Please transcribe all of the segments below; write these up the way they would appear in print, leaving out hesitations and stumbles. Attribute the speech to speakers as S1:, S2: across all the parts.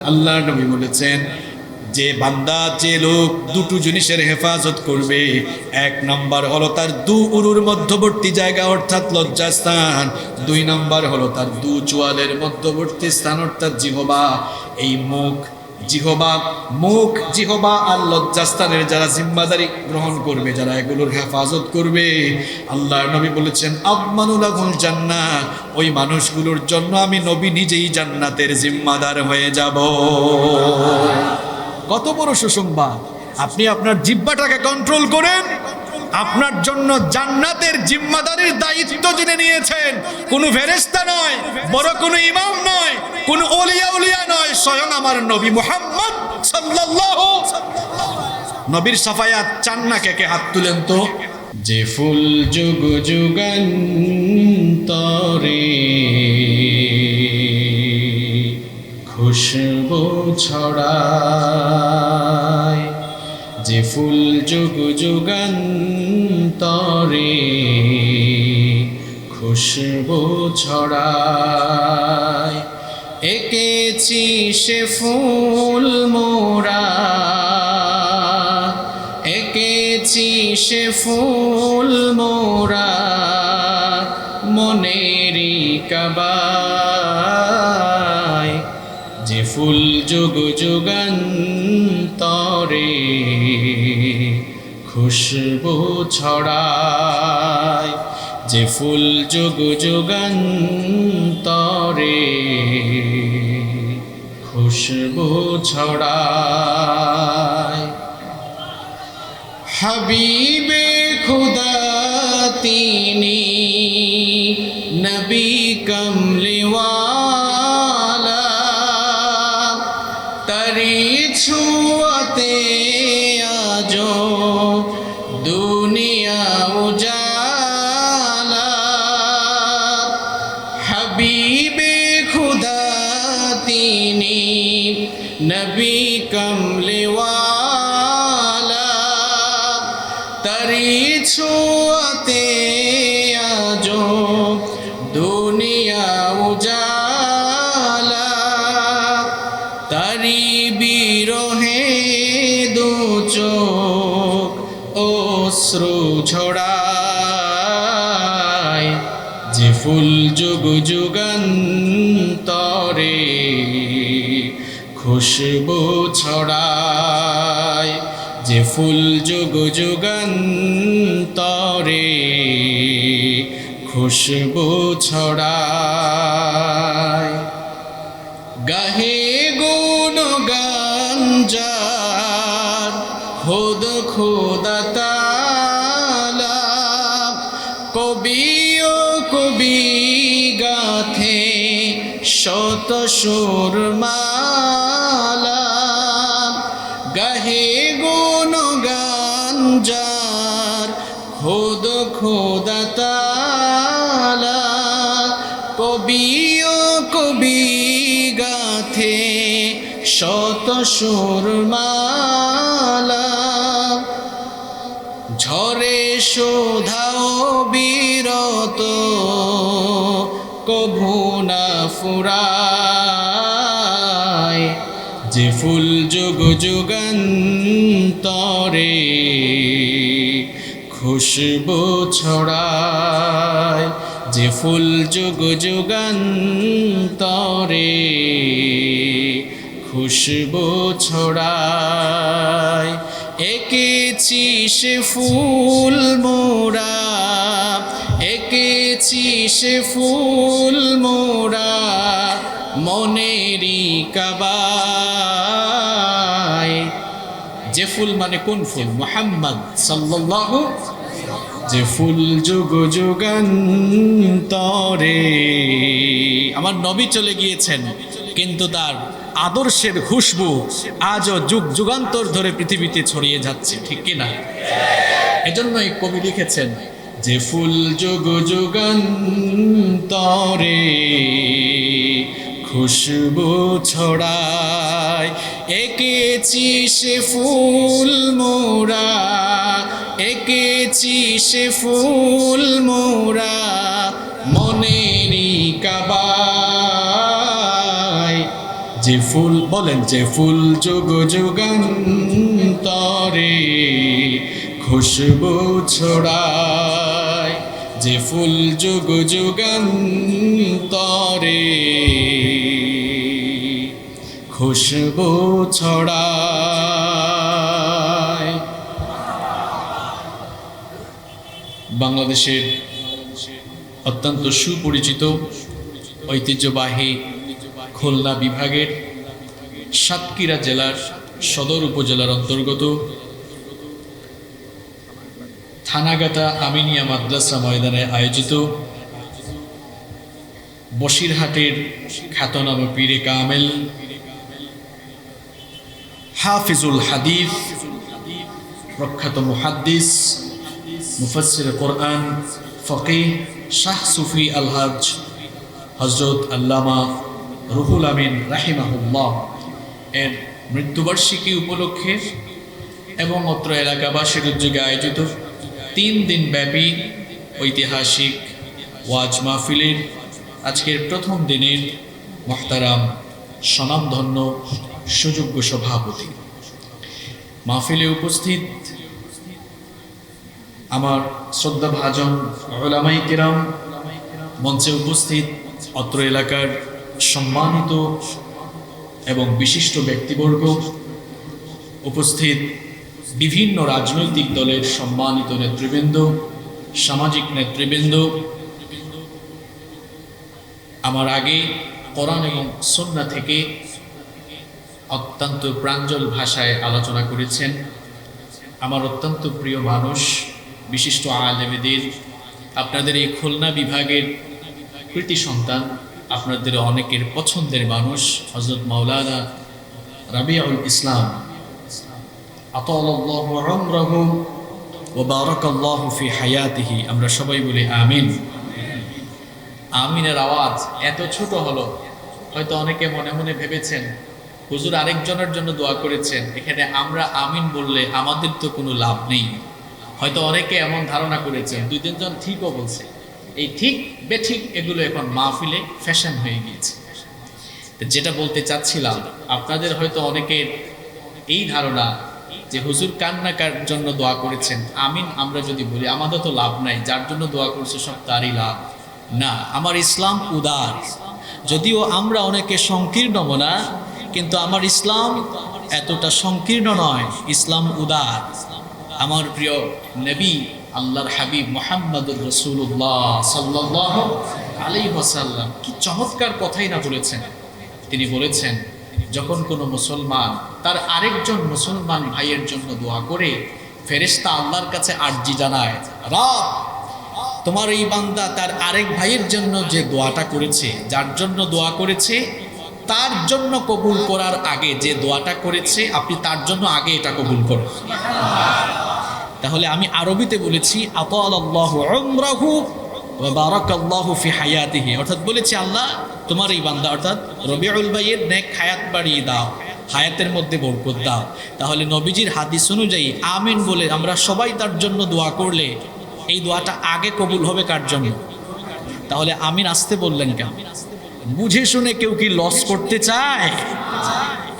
S1: আল্লাহ নবী বলেছেন যে বান্দা যে লোক দুটো জিনিসের হেফাজত করবে, এক নম্বর হলো তার দু উরুর মধ্যবর্তী জায়গা অর্থাৎ লজ্জাস্থান, দুই নম্বর হলো তার দু চোয়ালের মধ্যবর্তী স্থান অর্থাৎ জিহবা। এই মুখ জিহবা আর লজ্জাস্থানের যারা জিম্মাদারি গ্রহণ করবে, যারা এগুলোর হেফাজত করবে, আল্লাহ নবী বলেছেন আবমানুলাহুল জান্নাহ, ওই মানুষগুলোর জন্য আমি নবী নিজেই জান্নাতের জিম্মাদার হয়ে যাব। কত বড় সুসংবাদ! আপনি আপনার জিহ্বাটাকে কন্ট্রোল করেন, আপনার জন্য জান্নাতের জিম্মাদারির দায়িত্ব যিনি নিয়েছেন কোনো ফেরেশতা নয়, বড় কোনো ইমাম নয়, কোনো উলিয়া নয়, স্বয়ং আমার নবী মুহাম্মদ সাল্লাল্লাহু। নবীর সাফায়াত চান না, কে হাত তুলেন তো। যে ফুল যুগ যুগান্তরে খুশবু ছড়ায়, যে ফুল যুগ যুগান্তরে খুশবু ছড়ায়, এঁকেছি সে ফুল মোরা, এঁকেছি সে ফুল মোরা মনেরি কাবায়, যে ফুল যুগ যুগান্তরে খুশবু ছড়ায়, যে ফুল যুগ যুগান্তরে খুশবু ছড়ায়। হাবিবে খুদা তিনি নবী কমলিওয়ালা, তারি ছুয়াতে আজো দুনিয়া উজালা। হাবিবে খুদা তিনি নবী কমলিওয়ালা, তারি ছুয়াতে আজো দুনিয়া উজালা, তারি বিরহে দু চোখ অশ্রু ঝরায়, যে ফুল যুগ যুগান্তরে খুশবু ছড়ায়, যে ফুল যুগ যুগান্তরে খুশবু ছড়ায়। গাহে গুণগান যার খুদ খুদা তাআলা, কবি ও কবি গাথে শত সুরমালা, গাহে গুণগান যার খুদ খুদা তাআলা, কবি ও কবি গাথে শত সুরমালা, ঝরে শোধাও বিরত কভু না ফুরায়, যে ফুল যুগ যুগান্তরে খুশবু ছড়ায়, যে ফুল যুগ যুগান্তরে খুশবু ছড়ায়, এঁকেছি সে ফুল মোরা, এঁকেছি সে ফুল মোরা মনেরি কাবায়। যে ফুল মানে কোন ফুল? মুহাম্মদ সাল্লাল্লাহু। যে ফুল যুগ যুগান্তরে, আমার নবী চলে গিয়েছেন কিন্তু তার আদর্শের খুশবু আজও যুগ যুগান্তর ধরে পৃথিবীতে ছড়িয়ে যাচ্ছে, ঠিক কিনা? এজন্যই কবি লিখেছেন যে ফুল যুগ যুগান্তরে খুশবু ছড়ায়, এঁকেছি সে ফুল মোরা, এঁকেছি সে ফুল মোরা মনেরি কাবায়, যে ফুল বলেন, যে ফুল যুগ যুগান্তরে খুশবু ছড়ায়, যে ফুল যুগ যুগান্তরে খুশবু ছড়ায়। বাংলাদেশের অত্যন্ত সুপরিচিত ঐতিহ্যবাহী খুলনা বিভাগের সাতক্ষীরা জেলার সদর উপজেলার অন্তর্গত থানাগাতা আমিনিয়া মাদ্রাসা ময়দানে আয়োজিত বসিরহাটের খ্যাতনামা পীরে কামেল হাফিজুল হাদিস প্রখ্যাত মুহাদ্দিস মুফাসসির কোরআন ফকিহ শাহ সুফি আলহাজ হযরত আল্লামা রুহুল আমিন রাহিমাহুল্লাহ এর মৃত্যুবার্ষিকী উপলক্ষে এবং অত্র এলাকাবাসীর উদ্যোগে আয়োজিত 3 দিন ব্যাপী ঐতিহাসিক ওয়াজ মাহফিলের আজকের প্রথম দিনের মুহতারাম স্বনামধন্য সুযোগ্য সভাপতি, মাহফিলে উপস্থিত আমার শ্রদ্ধাভাজন উলামায়ে কিরাম, মঞ্চে উপস্থিত অত্র এলাকার সম্মানিত এবং বিশিষ্ট ব্যক্তিবর্গ, উপস্থিত বিভিন্ন রাজনৈতিক দলের সম্মানিত নেতৃবৃন্দ, সামাজিক নেতৃবৃন্দ, আমার আগে কোরআন এবং সুন্নাহ থেকে অত্যন্ত প্রাঞ্জল ভাষায় আলোচনা করেছেন আমার অত্যন্ত প্রিয় মানুষ, বিশিষ্ট আলেম দ্বীন, আপনাদের এই খুলনা বিভাগের কৃতি সন্তান, আপনাদের অনেকের পছন্দের মানুষ হযরত মাওলানা রাবিউল ইসলাম আতালাল্লাহু উমরাহু ওয়া বারাকাল্লাহু ফি হায়াতিহি। আমরা সবাই বলি আমিন। আমিনের আওয়াজ এত ছোট হলো, হয়তো অনেকে মনে মনে ভেবেছেন হুজুর আরেকজনের জন্য দোয়া করেছেন, এখানে আমরা আমিন বললে আমাদের তো কোনো লাভ নেই। হয়তো অনেকে এমন ধারণা করেছেন, 2-3 জন ঠিকও বলছে। এই ঠিক বেঠিক এগুলো এখন মাহফিলে ফ্যাশন হয়ে গিয়েছে। যেটা বলতে চাচ্ছিলাম, আপনাদের হয়তো অনেকের এই ধারণা যে হুজুর কান্নাকার জন্য দোয়া করেছেন, আমিন আমরা যদি বলি আমাদের তো লাভ নাই, যার জন্য দোয়া করছে সব তারই লাভ। না, আমার ইসলাম উদার। যদিও আমরা অনেকে সংকীর্ণ মনা, কিন্তু আমার ইসলাম এতটা সংকীর্ণ নয়, ইসলাম উদার। আমার প্রিয় নবী আল্লাহর হাবিব মুহাম্মদুর রাসূলুল্লাহ সাল্লাল্লাহু আলাইহি ওয়াসাল্লাম কি চমৎকার কথাই না বলেছেন। তিনি বলেছেন, যখন কোনো মুসলমান তার আরেকজন মুসলমান ভাইয়ের জন্য দোয়া করে, ফেরেশতা আল্লাহর কাছে আরজি জানায়, রব তোমার এই বান্দা তার আরেক ভাইয়ের জন্য যে দোয়াটা করেছে, যার জন্য দোয়া করেছে, তার জন্য কবুল করার আগে যে দোয়াটা করেছে, আপনি তার জন্য আগে এটা কবুল করুন। তাহলে আমি আরবিতে বলেছি আতালাল্লাহু উমরাহু ওয়া বারাকাল্লাহু ফি হায়াতিহি, অর্থাৎ বলেছি আল্লাহ তোমার এই বান্দা অর্থাৎ রবিউল ভাইয়ের নেক হায়াত বাড়িয়ে দাও, হায়াতের মধ্যে বরকত দাও। তাহলে নবীজির হাদিস অনুযায়ী আমিন বলে আমরা সবাই তার জন্য দোয়া করলে এই দোয়াটা আগে কবুল হবে কার জন্য? তাহলে আমিন আসতে বললেন কেন? বুঝে শুনে কেউ কি লস করতে চায়?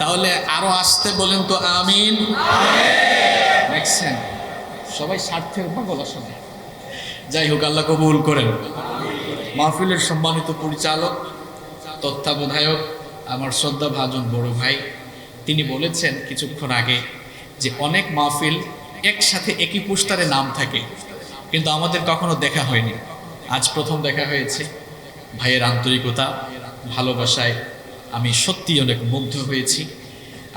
S1: তাহলে আরো আসতে বলেন তো আমিন। দেখছেন সবাই স্বার্থের পাগল আসলে। যাই হোক, আল্লাহ কবুল করেন। মাহফিলের সম্মানিত পরিচালক, তত্ত্বাবধায়ক, আমার শ্রদ্ধাভাজন বড় ভাই, তিনি বলেছেন কিছুক্ষণ আগে যে অনেক মাহফিল একসাথে একই পোস্টারে নাম থাকে, কিন্তু আমাদের কখনো দেখা হয়নি। আজ প্রথম দেখা হয়েছে। ভাইয়ের আন্তরিকতা, ভালোবাসায় আমি সত্যি অনেক মুগ্ধ হয়েছি।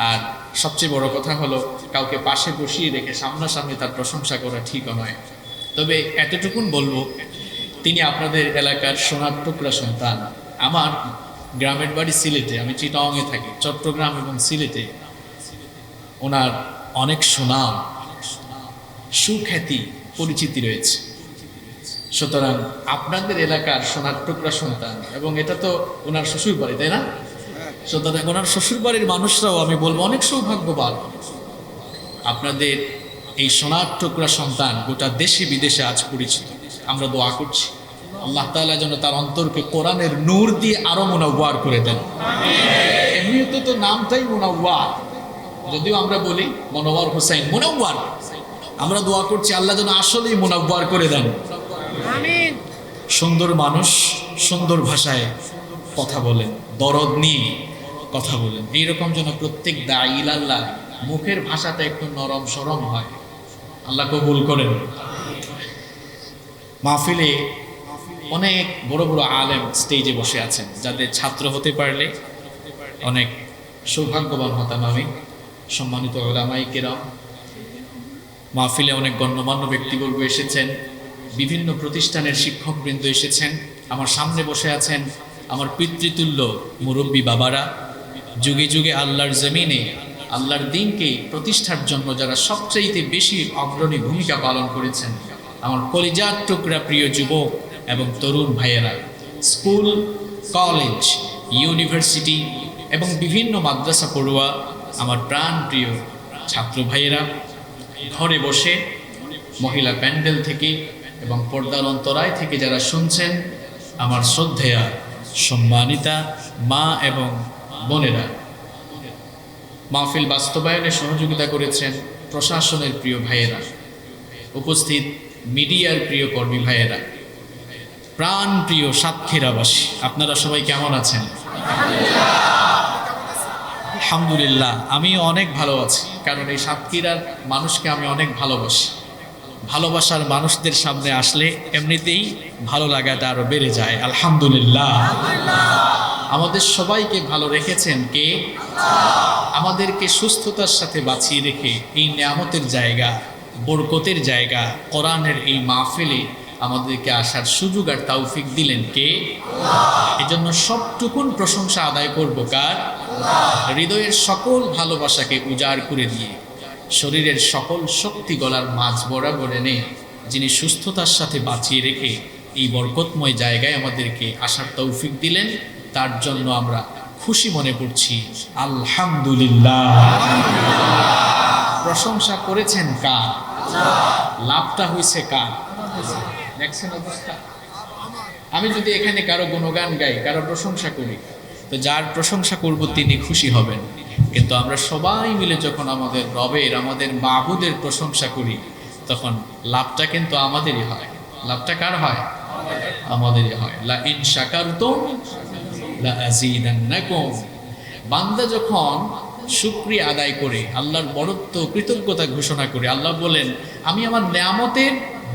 S1: আর সবচেয়ে বড় কথা হলো, কাউকে পাশে বসিয়ে রেখে সামনাসামনি তার প্রশংসা করা ঠিকও নয়। তবে এতটুকুন বলবো, তিনি আপনাদের এলাকার সোনার টুকরা সন্তান। আমার গ্রামের বাড়ি সিলেটে, আমি চিটাগাংয়ে থাকি। চট্টগ্রাম এবং সিলেটে ওনার অনেক সুনাম, সুখ্যাতি, পরিচিতি রয়েছে। সুতরাং আপনাদের এলাকার সোনার টুকরা সন্তান, এবং এটা তো ওনার শ্বশুর বাড়ি, তাই না? সুতরাং ওনার শ্বশুর বাড়ির মানুষরাও আমি বলবো অনেক সৌভাগ্যবান। আপনাদের এই সোনার টুকরা সন্তান গোটা দেশে বিদেশে আজ পরিচিত। আমরা দোয়া করছি আল্লাহ তাআলা যেন তার অন্তরকে কোরআনের নূর দিয়ে আরো মুনাওয়ার করে দেন। এমনিতে তো নামটাই মুনাওয়ার, যদিও আমরা বলি মনোয়ার হোসেন, মুনাওয়ার। আমরা দোয়া করছি আল্লাহ যেন আসলেই মুনাওয়ার করে দেন। আমিন। সুন্দর মানুষ সুন্দর ভাষায় কথা বলেন, দরদ নিয়ে কথা বলেন, এইরকম যেন প্রত্যেক দাঈ ইলাল্লাহ মুখের ভাষাটা একটু নরম সরম হয়। আল্লাহ কবুল করেন। মাহফিলে অনেক বড় বড় আলেম স্টেজে বসে আছেন, যাদের ছাত্র হতে পারলে অনেক সৌভাগ্যবান হতাম আমি। সম্মানিত উলামায়ে কেরাম, মাহফিলে অনেক গণ্যমান্য ব্যক্তিবর্গ এসেছেন, বিভিন্ন প্রতিষ্ঠানের শিক্ষকবৃন্দ এসেছেন, আমার সামনে বসে আছেন আমার পিতৃতুল্য মুরব্বী বাবারা। যুগে যুগে আল্লাহর জমিনে আল্লাহর দ্বীনকে প্রতিষ্ঠার জন্য যারা সবচাইতে বেশি অগ্রণী ভূমিকা পালন করেছেন, আমার কলিজার টুকরা প্রিয় যুবক এবং তরুণ ভাইয়েরা, স্কুল, কলেজ, ইউনিভার্সিটি এবং বিভিন্ন মাদ্রাসা পড়ুয়া আমার প্রাণ প্রিয় ছাত্র ভাইয়েরা, ঘরে বসে মহিলা প্যান্ডেল থেকে এবং পর্দার অন্তরায় থেকে যারা শুনছেন, আমার শ্রদ্ধেয়া সম্মানিতা মা এবং বোনেরা, মাহফিল বাস্তবায়নে সহযোগিতা করেছেন প্রশাসনের প্রিয় ভাইয়েরা, উপস্থিত মিডিয়ার প্রিয় কর্মী ভাইয়েরা, প্রাণ প্রিয় সাতক্ষীরাবাসী, আপনারা সবাই কেমন আছেন? আলহামদুলিল্লাহ, আমি অনেক ভালো আছি, কারণ এই সাতক্ষীরার মানুষকে আমি অনেক ভালোবাসি। ভালোবাসার মানুষদের সামনে আসলে এমনিতেই ভালো লাগাটা আরো বেড়ে যায়। আলহামদুলিল্লাহ, আমাদের সবাইকে ভালো রেখেছেন কে? আমাদেরকে সুস্থতার সাথে বাঁচিয়ে রেখে এই নিয়ামতের জায়গা, বরকতের জায়গা কোরআনের এই মাহফিলে আমাদেরকে আসার সুযোগ আর তৌফিক দিলেন কে? এজন্য সবটুকুন প্রশংসা আদায় করব কার? হৃদয়ের সকল ভালোবাসাকে উজাড় করে দিয়ে শরীরের সকল শক্তি গলার মাঝ বরাবর এনে যিনি সুস্থতার সাথে বাঁচিয়ে রেখে এই বরকতময় জায়গায় আমাদেরকে আসার তৌফিক দিলেন, তার জন্য আমরা খুশি মনে করছি। আলহামদুলিল্লাহ। প্রশংসা করেছেন কার? লাভটা হয়েছে কার? দেখছেন অবস্থা। আমি যদি এখানে কারো গুণগান গাই, কারো প্রশংসা করি, তো যার প্রশংসা করব তিনি খুশি হবেন। কিন্তু আমরা সবাই মিলে যখন আমাদের রবের, আমাদের মাবুদের প্রশংসা করি, তখন লাভটা কিন্তু আমাদেরই হয়। লাভটা কার হয়? আমাদেরই হয়। লা ইন শাকারতুম লা আযীদান্নাকুম। বান্দা যখন শুকরিয়া আদায় করে, আল্লাহর বড়ত্ব, কৃতজ্ঞতা ঘোষণা করে, আল্লাহ বলেন আমি আমার নেয়ামতের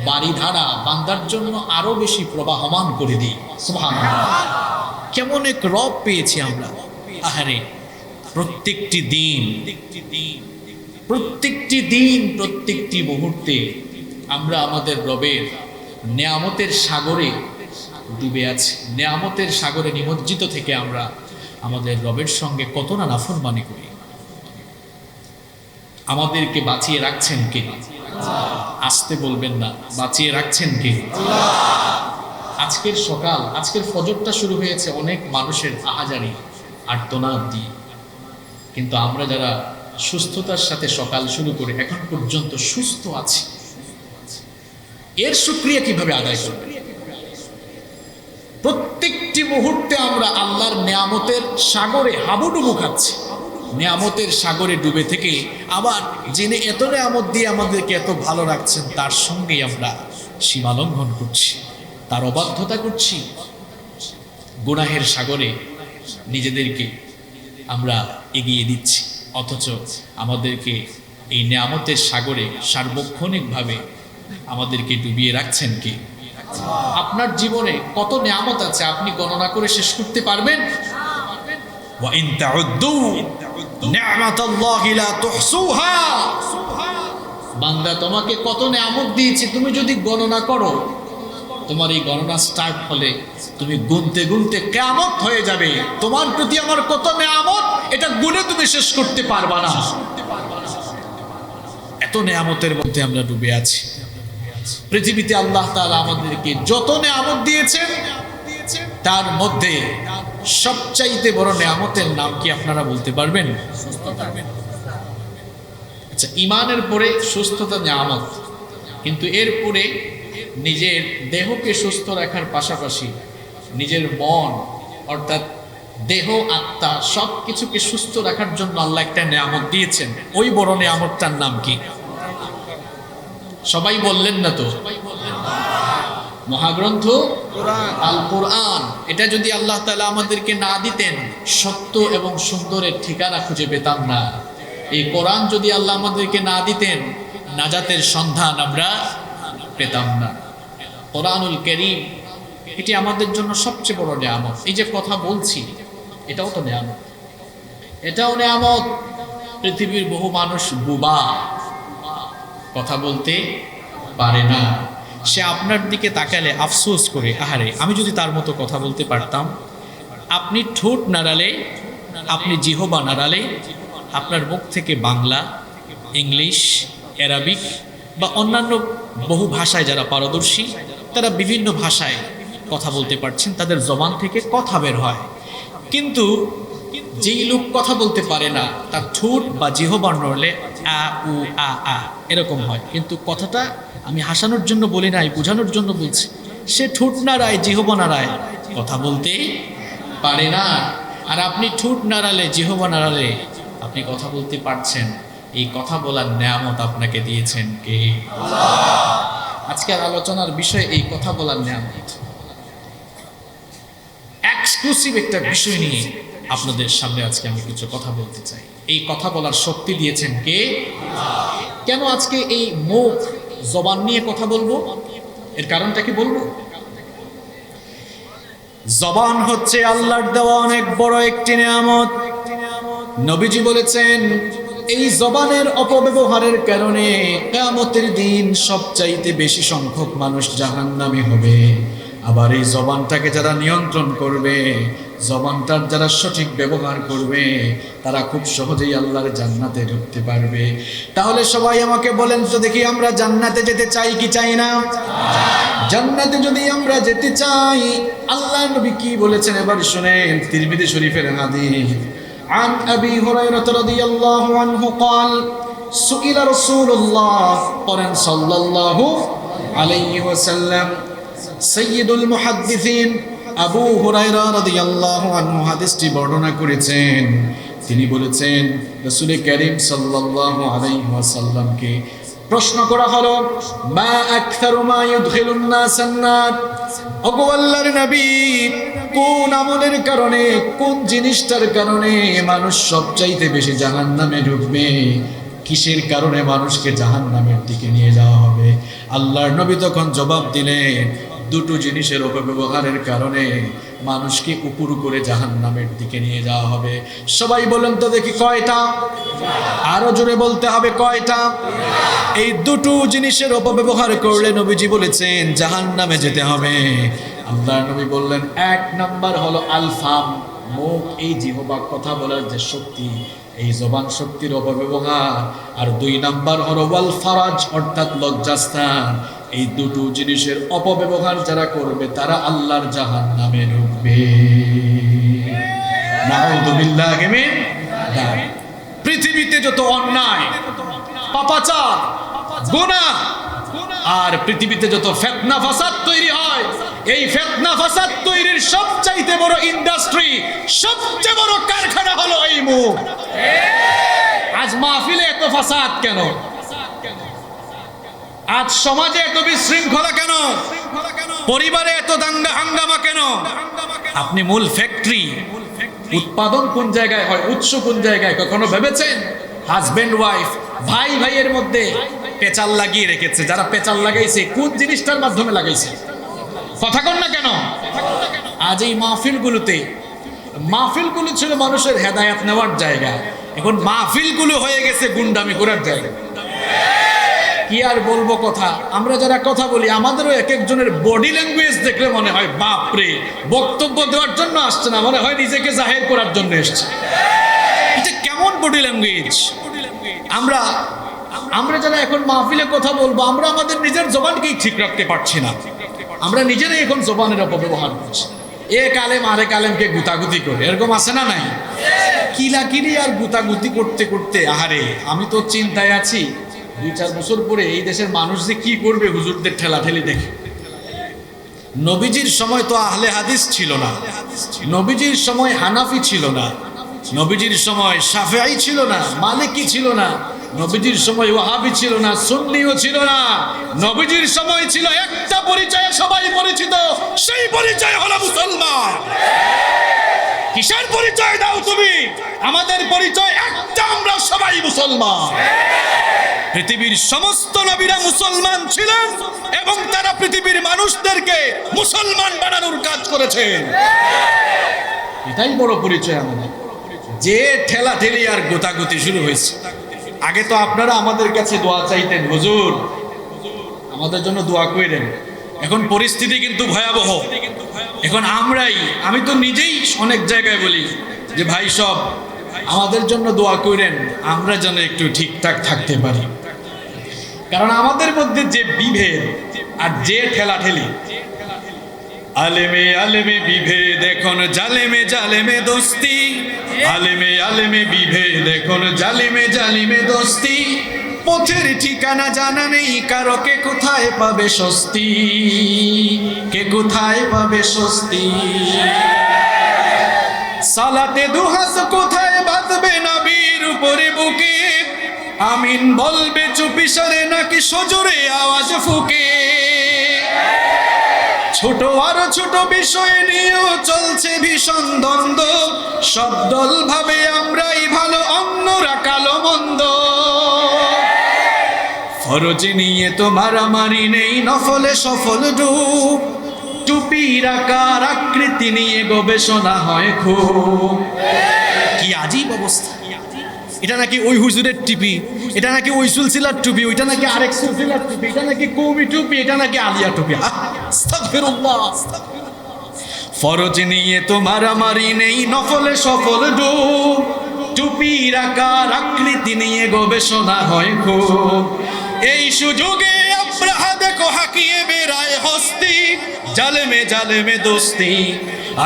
S1: বাড়িধারা বান্দার জন্য আরো বেশি প্রবাহমান করে দিই। সুবহানাল্লাহ, কেমন এক রব পেয়েছি আমরা। আহারে, প্রত্যেকটি দিন, প্রত্যেকটি মুহূর্তে আমরা আমাদের রবের নেয়ামতের সাগরে ডুবে আছি। নেয়ামতের সাগরে নিমজ্জিত থেকে আমরা আমাদের রবের সঙ্গে কত না নাফরমানি করি। আমাদেরকে বাঁচিয়ে রাখছেন কে? আসতে বলবেন না, বাঁচিয়ে রাখছেন কে? আজকের সকাল, আজকের ফজরটা শুরু হয়েছে অনেক মানুষের আহাজারি আর্তনাদ দিয়ে, কিন্তু আমরা যারা সুস্থতার সাথে সকাল শুরু করে এখন পর্যন্ত সুস্থ আছি, এর শুকরিয়া কিভাবে আদায় করব? প্রত্যেকটি মুহূর্তে আমরা আল্লাহর নেয়ামতের সাগরে হাবুডুবু খাচ্ছি। নেয়ামতের সাগরে ডুবে থেকে আবার যিনি এত নেয়ামত দিয়ে আমাদেরকে এত ভালো রাখছেন, তার সঙ্গেই আমরা সীমা লঙ্ঘন করছি, তার অবাধ্যতা করছি। গুনাহের সাগরে নিজেদেরকে আমরা এগিয়ে দিচ্ছি, অথচ আমাদেরকে এই নেয়ামতের সাগরে সার্বক্ষণিকভাবে আমাদেরকে ডুবিয়ে রাখছেন কে? আপনার জীবনে কত নেয়ামত আছে আপনি গণনা করে শেষ করতে পারবেন? ওয়া ইন তাউদ্দু নি'মাতাল্লাহি লা তুহসুহা। বান্দা, তোমাকে কত নেয়ামত দিয়েছি, তুমি যদি গণনা করো, তোমার এই গণনা স্টার্ট হলে তুমি গুনতে গুনতে কিয়ামত হয়ে যাবে। তোমার প্রতি আমার কত নেয়ামত, এটা গুনে তুমি শেষ করতে পারবা না। এত নেয়ামতের মধ্যে আমরা ডুবে আছি। পৃথিবীতে আল্লাহ তাআলা আমাদেরকে যত নেয়ামত দিয়েছেন, তার মধ্যে সবচাইতে বড় নেয়ামতের নাম কি আপনারা বলতে পারবেন? আচ্ছা, ঈমানের পরে সুস্থতা নেয়ামত, কিন্তু এরপরে
S2: নিজের দেহকে সুস্থ রাখার পাশাপাশি নিজের মন অর্থাৎ দেহ আত্মা সব কিছুকে সুস্থ রাখার জন্য আল্লাহ একটা নিয়ামত দিয়েছেন। ওই বড় নিয়ামতটার নাম কি? সবাই বললেন না তো? মহাগ্রন্থ আল কোরআন। এটা যদি আল্লাহ তাআলা আমাদেরকে না দিতেন, সত্য এবং সুন্দরের ঠিকানা খুঁজে পেতাম না। এই কোরআন যদি আল্লাহ আমাদেরকে না দিতেন, নাজাতের সন্ধান আমরা পেতাম না। কোরআনুল কারীম এটি আমাদের জন্য সবচেয়ে বড় নিয়ামত। এই যে কথা বলছি, এটাও তো নিয়ামত, এটাও নিয়ামত। পৃথিবীর বহু মানুষ বুবা, কথা বলতে পারে না। সে আপনার দিকে তাকালে আফসোস করে, আহারে আমি যদি তার মতো কথা বলতে পারতাম। আপনি ঠোঁট নাড়ালে, আপনি জিহবা নাড়ালে আপনার মুখ থেকে বাংলা, ইংলিশ, অ্যারাবিক বা অন্যান্য বহু ভাষায় যারা পারদর্শী, তারা বিভিন্ন ভাষায় কথা বলতে পারছেন, তাদের জবান থেকে কথা বের হয়। কিন্তু যেই লোক কথা বলতে পারে না, তার ঠোঁট বা জিহবা নড়লে আ উ আ আ এরকম হয়। কিন্তু কথাটা আমি হাসানোর জন্য বলি নাই, বোঝানোর জন্য বলছি। সে ঠোঁট নাড়ায়, জিহবা নাড়ায়, কথা বলতে পারে না। আর আপনি ঠোঁট নাড়ালে, জিহবা নাড়ালে আপনি কথা বলতে পারছেন। এই কথা বলার নিয়ামত আপনাকে দিয়েছেন কে? আল্লাহ। আজকের আলোচনার বিষয় এই কথা বলার নিয়ামত। এক্সক্লুসিভ একটা বিষয় নিয়ে আপনাদের সামনে আজকে আমি কিছু কথা বলতে চাই। এই কথা বলার শক্তি দিয়েছেন কে? কেন আজকে এই মুখ জবান নিয়ে কথা বলবো? এর কারণটা কি বলবো? জবান হচ্ছে আল্লাহর দেওয়া অনেক বড় একটি নিয়ামত। নবীজি বলেছেন, এই জবানের অপব্যবহারের কারণে কিয়ামতের দিন সবচাইতে বেশি সংখ্যক মানুষ জাহান্নামী হবে। আবার এই জবানটাকে যারা নিয়ন্ত্রণ করবে, জবানটার যারা সঠিক ব্যবহার করবে, তারা খুব সহজেই আল্লাহর জান্নাতে ঢুকতে পারবে। তাহলে সবাই আমাকে বলেন তো দেখি, আমরা জান্নাতে যেতে চাই কি চাই না? জান্নাতে যদি আমরা যেতে চাই, আল্লাহ নবী কি বলেছেন এবার শুনেন। তিরমিজি শরীফের হাদিস, عن أبي هريرة رضي الله عنه قال سئل رسول الله صلى الله عليه وسلم سيد المحدثين আবু হুরায়রা রাদিয়াল্লাহু আনহু হাদিসটি বর্ণনা করেছেন। তিনি বলেছেন, রাসূল কারীম সাল্লাল্লাহু আলাইহি ওয়াসাল্লামকে প্রশ্ন করা হলো, মা আকথারু মা ইউদখিলুন নাসান নার, ওগো আল্লাহর নবী, কোন আমলের কারণে, কোন জিনিসটার কারণে মানুষ সবচাইতে বেশি জাহান্নামে ঢুকবে? কিসের কারণে মানুষকে জাহান্নামের দিকে নিয়ে যাওয়া হবে? আল্লাহর নবী তখন জবাব দিলেন, দুটো জিনিসের অপব্যবহারের কারণে মানুষকে উপর করে জাহান্নামের দিকে নিয়ে যাওয়া হবে। সবাই বলেন তো দেখি কয়টা? আরো জোরে বলতে হবে কয়টা? এই দুটো জিনিসের অপব্যবহার করলে নবীজি বলেছেন জাহান্নামে যেতে হবে। আল্লাহর নবী বললেন, এক নাম্বার হলো আলফাম, মুখ, এই জিহ্বা, কথা বলার যে শক্তি, এই জবান শক্তির অপব্যবহার। আর দুই নাম্বার হলো ওয়াল ফারাজ, অর্থাৎ লজ্জাস্থান। এই দুটো জিনিসের অপব্যবহার যারা করবে তারা আল্লাহর জাহান্নামে ঢুকবে। নাউযু বিল্লাহি মিন যালিক। পৃথিবীতে যত অন্যায়, পাপাচার, গুনাহ আর পৃথিবীতে যত ফিতনা ফাসাদ তৈরি হয়, এই ফিতনা ফাসাদ তৈরির সবচাইতে বড় ইন্ডাস্ট্রি, সবচেয়ে বড় কারখানা হলো এই মুখ। আজ মাহফিলে এত ফাসাদ কেন? আজ সমাজে এত বিশৃঙ্খলা কেন? পরিবারে এত দাঙ্গা হাঙ্গামা কেন? আপনি মূল ফ্যাক্টরি, উৎপাদন কোন জায়গায় হয়, উৎস কোন জায়গায়, কখনো ভেবেছেন? হাজবেন্ড ওয়াইফ, ভাই ভাইয়ের মধ্যে পেঁচাল লাগিয়ে রেখেছে। যারা পেঁচাল লাগাইছে কোন জিনিসটার মাধ্যমে লাগাইছে? কথা কন না কেন? আজ এই মাহফিলগুলো ছিল মানুষের হেদায়েত নেওয়ার জায়গা, এখন মাহফিলগুলো হয়ে গেছে গুন্ডামি করার জায়গা। কি আর বলবো কথা? আমরা যারা কথা বলি, আমাদেরও এক একজনের বডি ল্যাঙ্গুয়েজ দেখলে মনে হয় বাপরে, বক্তব্য দেওয়ার জন্য আসছে না, মনে হয় নিজেকে জাহের করার জন্য এসছে। এটা কেমন বডি ল্যাঙ্গুয়েজ? আমরা যারা এখন মাহফিলে কথা বলবো, আমরা আমাদের নিজের জবানকেই ঠিক রাখতে পারছি না। আমরা নিজেরাই এখন জবানের অপব্যবহার করছি। এক আলেম আরেক আলেমকে গুতাগুতি করে, এরকম আছে না নাই? কিলাকিলি আর গুতাগুতি করতে করতে, আহারে আমি তো চিন্তায় আছি, 2-4 বছর পরে এই দেশের মানুষ যে কি করবে হুজুরদের ঠেলাঠেলি দেখে। নবীজির সময় তো আহলে হাদিস ছিল না, নবীজির সময় হানাফি ছিল না, নবীজির সময় শাফিঈ ছিল না, মালিকি ছিল না, নবীজির সময় ওয়াহাবি ছিল না, সুন্নিও ছিল না। নবীজির সময় ছিল একটা পরিচয়ে সবাই পরিচিত, সেই পরিচয় হলো মুসলমান। কিসের পরিচয় দাও তুমি? আমাদের পরিচয় একটা, আমরা সবাই মুসলমান। পৃথিবীর সমস্ত নবীরা মুসলমান ছিলেন এবং তারা পৃথিবীর মানুষদেরকে মুসলমান বানানোর কাজ করেছেন। এটাই বড় পরিচয় আমাদের। যে ঠেলাঠেলি আর গোতাগুতি শুরু হয়েছে, আগে তো আপনারা আমাদের কাছে দোয়া চাইতেন, হুজুর আমাদের জন্য দোয়া করেন। এখন পরিস্থিতি কিন্তু ভয়াবহ। এখন আমি তো নিজেই অনেক জায়গায় বলি যে ভাই সব আমাদের জন্য দোয়া করেন, আমরা যেন একটু ঠিকঠাক থাকতে পারি। কারণ আমাদের মধ্যে যে বিভেদ আর যে ঠেলাঠেলি, আলেমে আলেমে বিভেদ এখন জালেমে জালেমে দোস্তি, আলেমে আলেমে বিভেদ এখন জালেমে জালিমে দোস্তি, পথের ঠিকানা জানা নেই কারো, কে কোথায় পাবে স্বস্তি, কে কোথায় পাবে স্বস্তি। সালাতে দুহাত কোথায় বাঁধবে নবীর উপরে বুকে, আমিন বলবে চুপিসারে নাকি সজোরে আওয়াজ ফুকে। ছোট আরো ছোট বিষয় নিয়েও চলছে ভীষণ দ্বন্দ্ব, সব দল ভাবে আমরাই ভালো অন্যরা কালো মন্দ। ফরজ নিয়ে তো মারামারি নেই, নফলে সফল ডুব, টুপির আকার আকৃতি নিয়ে গবেষণা হয় খুব। কি আজীব অবস্থা! এটা নাকি ওই হুজুরের টুপি, এটা নাকি ওই সুলসিলার টুপি, ওইটা নাকি আরেক সুলসিলার টুপি, এটা নাকি কৌমি টুপি, এটা নাকি আলিয়া টুপি। আস্তাগফিরুল্লাহ। ফরজ নিয়ে তো মারামারি নেই, নফলে সফল ডুব, টুপির আকার আকৃতি নিয়ে গবেষণা হয় খুব। এই সুযোগে আব্রাহা দেখো হাকিয়ে বেড়ায় হস্তি, জালেমে জালেমে দোস্তি,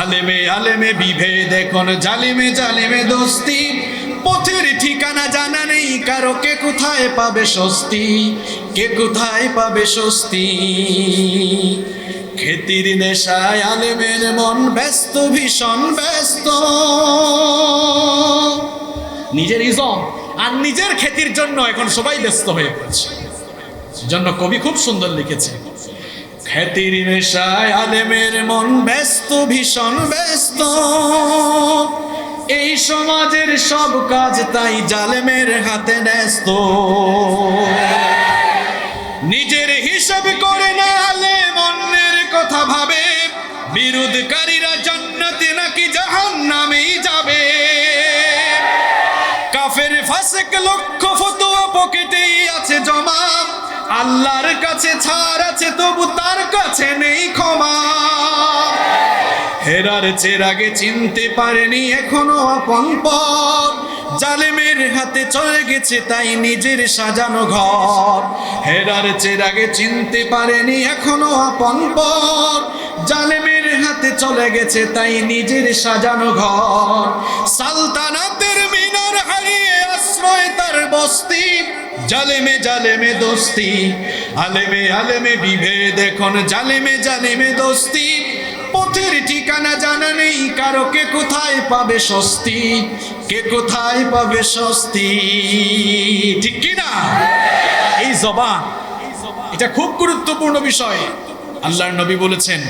S2: আলেমে আলেমে বিভেদ এখন জালিমে জালিমে দোস্তি, পথের ঠিকানা জানা নেই কারো, কে কোথায় পাবে স্বস্তি, কে কোথায় পাবে স্বস্তি। খেতির নেশায় আলেমের মন ব্যস্ত, ভীষণ ব্যস্ত, নিজের ইজম আর নিজের খেতির জন্য এখন সবাই ব্যস্ত হয়ে পড়ছে। জন্য কবি খুব সুন্দর লিখেছে, খেতির নেশায় আলেমের মন ব্যস্ত, ভীষণ ব্যস্ত, এই সমাজের সব কাজ তাই জালেমের হাতে ন্যস্ত। নিজের হিসাব করে না আলেম অন্যের কথা ভাবে, বিরোধকারীরা জান্নাতে নাকি জাহান্নামেই যাবে। কাফের ফাসিক লক্ষ ফতোয়া পকেটেই আছে জমা, আল্লাহর কাছে ছাড় আছে তবু তার কাছে নেই ক্ষমা। হেরার চেরাগে চিনতে পারেনি এখনো আপন পর, জালেমের হাতে চলে গেছে তাই নিজের সাজানো ঘর। হেরার চেরাগে চিনতে পারেনি এখনো আপন পর, জালেমের হাতে চলে গেছে তাই নিজের সাজানো ঘর। সালতানাতের মিনার হারিয়ে আশ্রয় তার বস্তি, জালেমে জালেমে দোস্তি, আলেমে আলেমে বিভেদ এখন জালেমে জালেমে দোস্তি, পথের ঠিকানা জানা নেই কারো, কে কোথায় পাবে স্বস্তি, কে কোথায় পাবে স্বস্তি। ঠিক কি না? এই জবান, এটা খুব গুরুত্বপূর্ণ বিষয়। আল্লাহর নবী বলেছেন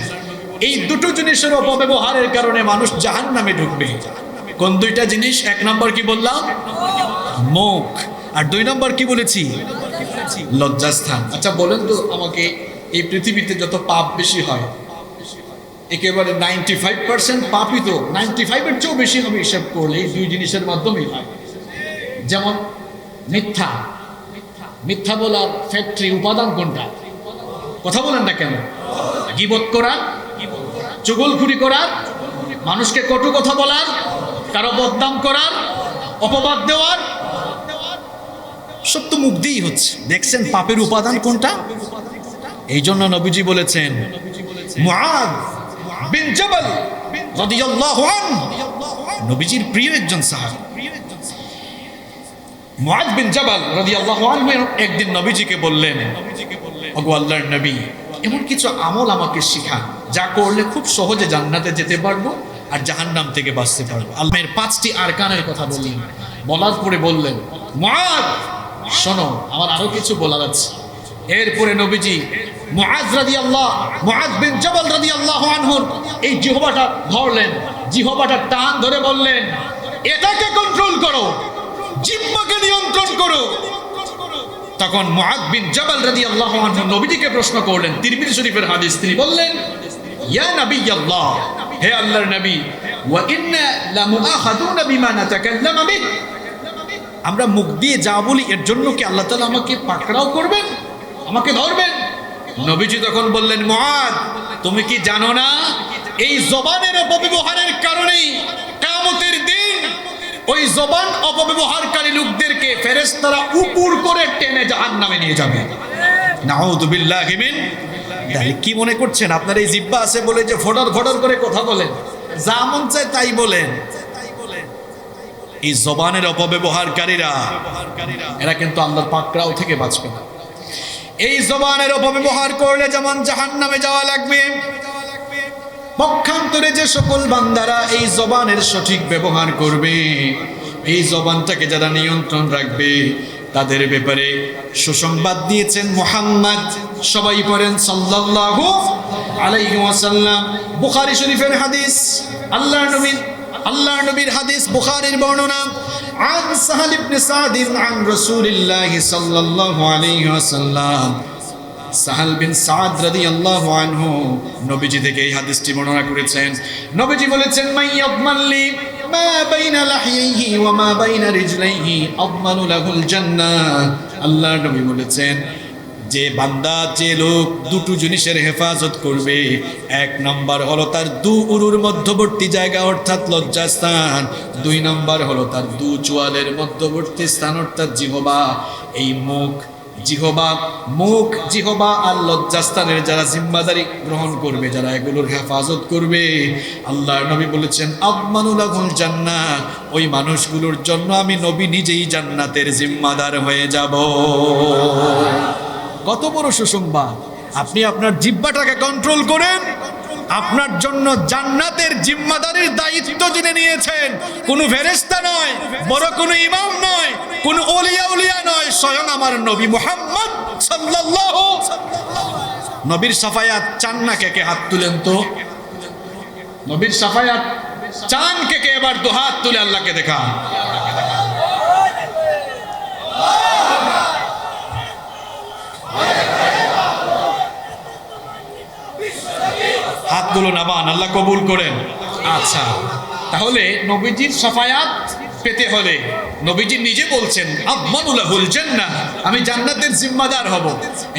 S2: এই দুটো জিনিসের অপব্যবহারের কারণে মানুষ জাহান্নামে ঢুকবে। কোন দুইটা জিনিস? 1 নম্বর কি বললাম? মুখ। আর 2 নম্বর কি বলেছি? লজ্জাস্থান। আচ্ছা বলেন তো আমাকে, এই পৃথিবীতে যত পাপ বেশি হয়, একেবারে 95% পাপই তো 95-এর চেয়েও বেশি হবে হিসাব করলে এই 2 জিনিসের মাধ্যমেই হয়। যেমন মিথ্যা, মিথ্যা বলার ফ্যাক্টরি উপাদান কোনটা? কথা বলেন না কেন? গীবত করা, চুগলখুরি করার, মানুষকে কটু কথা বলার, কারো বদনাম করার, অপবাদ দেওয়ার, সব তো মুখ দিয়েই হচ্ছে। দেখছেন পাপের উপাদান কোনটা? এই জন্য নবীজি বলেছেন, মুআদ বিন জাবাল রাদিয়াল্লাহু আনহু, নবীজির প্রিয় একজন সাহাবী, মুআয বিন জাবাল রাদিয়াল্লাহু আনহু একদিন নবীজিকে বললেন, ওগো আল্লাহর নবী, এমন কিছু আমল আমাকে শিখান যা করলে খুব সহজে জান্নাতে যেতে পারবো আর জাহান্নাম থেকে বাঁচতে পারবো। আল্লাহর 5টি আরকানের কথা বললেন। বলার পরে বললেন, মুআয শোনো, আমার আরো কিছু বলার আছে। এরপরে নবীজি মুআয বিন জাবাল রাদিয়াল্লাহু আনহু এই জিহ্বাটা ধরলেন, জিহ্বাটা টান ধরে বললেন, এটাকে কন্ট্রোল করো, জিহ্বাকে নিয়ন্ত্রণ করো। তখন মুআয বিন জাবাল রাদিয়াল্লাহু আনহু নবীজিকে প্রশ্ন করলেন, তিরমিজি শরীফের হাদিস, তিনি বললেন, ইয়া নবিয়াল্লাহ, হে আল্লাহর নবী, ওয়া ইন্না লামুআখাযুনা বিমা নাতাকাল্লামু বিহি, আমরা মুখ দিয়ে যা বলি এর জন্য কি আল্লাহ তাআলা আমাকে পাকড়াও করবেন, আমাকে ধরবেন? নবীজি তখন বললেন, মুআয, তুমি কি জানো না এই জবানের অপব্যবহারের কারণেই কিয়ামতের দিন ওই জবান অপব্যবহারকারী লোকদেরকে ফেরেশতারা উপর করে টেনে জাহান্নামে নিয়ে যাবে। নাউযু বিল্লাহি মিন। তাহলে কি মনে করছেন আপনার এই জিহ্বা আছে বলে যে ফডর ফডর করে কথা বলেন, যা মন চায় তাই বলেন? এই জবানের অপব্যবহারকারীরা এরা কিন্তু আল্লাহর পাকড়াও থেকে বাঁচবে না। এই জবানের অপব্যবহার করলে যেমন জাহান্নামে যাওয়া লাগবে, পক্ষান্তরে যে সকল বান্দারা এই জবানের সঠিক ব্যবহার করবে, এই জবানটাকে যারা নিয়ন্ত্রণ রাখবে, তাদের ব্যাপারে সুসংবাদ দিয়েছেন মুহাম্মদ, সবাই পড়েন সাল্লাল্লাহু আলাইহি ওয়াসাল্লাম। বুখারী শরীফের হাদিস, আল্লাহর নবীর হাদিস, বুখারীর বর্ণনা, আন সাহাল ইবনে সাদ আন রাসূলিল্লাহি সাল্লাল্লাহু আলাইহি ওয়াসাল্লাম, সাহাল বিন সাদ রাদিয়াল্লাহু আনহু নবীজি থেকে এই হাদিসটি বর্ণনা করেছেন। নবীজি বলেছেন, মাইয়াদমানলি মা বাইনা লাহিহি ওয়া মা বাইনা রিজলাইহি আদমানু লাহুল জান্নাহ। আল্লাহর নবী বলেছেন, যে বান্দা, যে লোক দুটো জিনিসের হেফাজত করবে, এক নাম্বার হলো তার দু উরুর মধ্যবর্তী জায়গা অর্থাৎ লজ্জাস্থান, 2 নাম্বার হলো তার দু চোয়ালের মধ্যবর্তী স্থান অর্থাৎ জিহ্বা। এই জিহ্বা আর লজ্জাস্থানের যারা জিম্মাদারি গ্রহণ করবে, যারা এগুলোর হেফাজত করবে, আল্লাহর নবী বলেছেন, আদমানুল লাহুল জান্নাহ, ওই মানুষগুলোর জন্য আমি নবী নিজেই জান্নাতের জিম্মাদার হয়ে যাব। কত বড় সুসংবাদ! আপনি আপনার জিহ্বাটাকে কন্ট্রোল করেন, আপনার জন্য জান্নাতের জিম্মাদারির দায়িত্ব যিনি নিয়েছেন কোনো ফেরেশতা নয়, বড় কোনো ইমাম নয়, কোনো উলিয়া নয়, স্বয়ং আমার নবী মুহাম্মদ সাল্লাল্লাহু। নবীর সাফায়াত চান না কে কে? হাত তুলেন তো। নবীর সাফায়াত চান কে কে? এবার দু হাত তুলে আল্লাহকে দেখা। হাতগুলো নামান, আল্লাহ কবুল করেন। আচ্ছা, তাহলে নবীজির সাফায়াত পেতে হলে নবীজি নিজে বলছেন, আদমানুল লাহুল জান্নাহ, আমি জান্নাতের জিম্মাদার হব।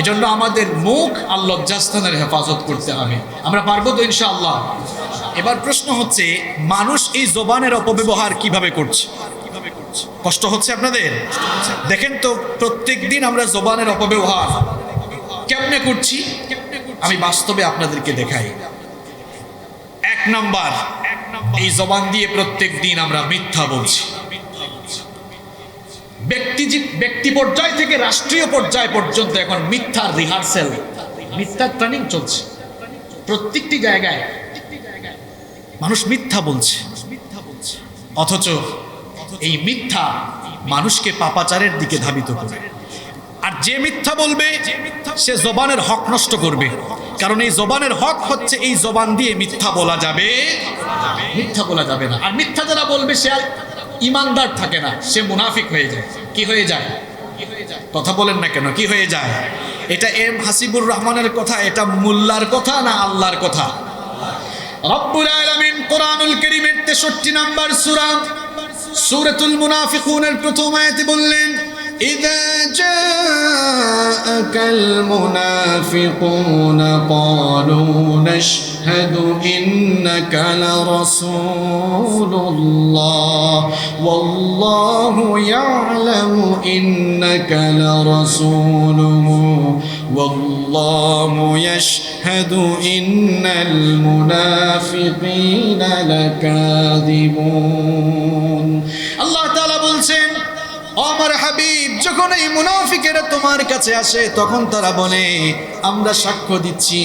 S2: এজন্য আমাদের মুখ আর লজ্জাস্থানের হেফাজত করতে হবে। আমরা পারবো তো ইনশাআল্লাহ? এবার প্রশ্ন হচ্ছে, মানুষ এই জবানের অপব্যবহার কিভাবে করছে? কষ্ট হচ্ছে আপনাদের? দেখেন তো, প্রত্যেক দিন আমরা জবানের অপব্যবহার কেমনে করছি আমি বাস্তবে আপনাদেরকে দেখাই। 1 নাম্বার, এই জবান দিয়ে প্রত্যেক দিন আমরা মিথ্যা বলছি। ব্যক্তি পর্যায় থেকে রাষ্ট্রীয় পর্যায় পর্যন্ত এখন মিথ্যার রিহার্সেল, মিথ্যার ট্রেনিং চলছে। প্রত্যেকটি জায়গায় মানুষ মিথ্যা বলছে, অথচ এই মিথ্যা মানুষকে পাপাচারের দিকে ধাবিত করে। আর যে মিথ্যা বলবে সে জবানের হক নষ্ট করবে, কারণ এই জবানের হক হচ্ছে এই জবান দিয়ে মিথ্যা বলা যাবে, মিথ্যা বলা যাবে না। আর মিথ্যা যারা বলবে সে আর ইমানদার থাকে না, সে মুনাফিক হয়ে যায়। কি হয়ে যায়? কথা বলেন না কেন? কি হয়ে যায়? এটা এম হাসিবুর রহমানের কথা, এটা মোল্লার কথা না আল্লাহর কথা? রব্বুল আলামিন কোরআনুল কারীমের 63 নম্বর সূরা সূরাতুল মুনাফিকুনের প্রথম আয়াতে বললেন, إذا جاءك المنافقون قالوا نشهد إنك لرسول الله والله يعلم إنك لرسوله والله يشهد إن المنافقين لكاذبون। الله تعالى বলছেন, আমার হাবিব যখন এই মুনাফিকেরা তোমার কাছে আসে তখন তারা বলে আমরা সাক্ষ্য দিচ্ছি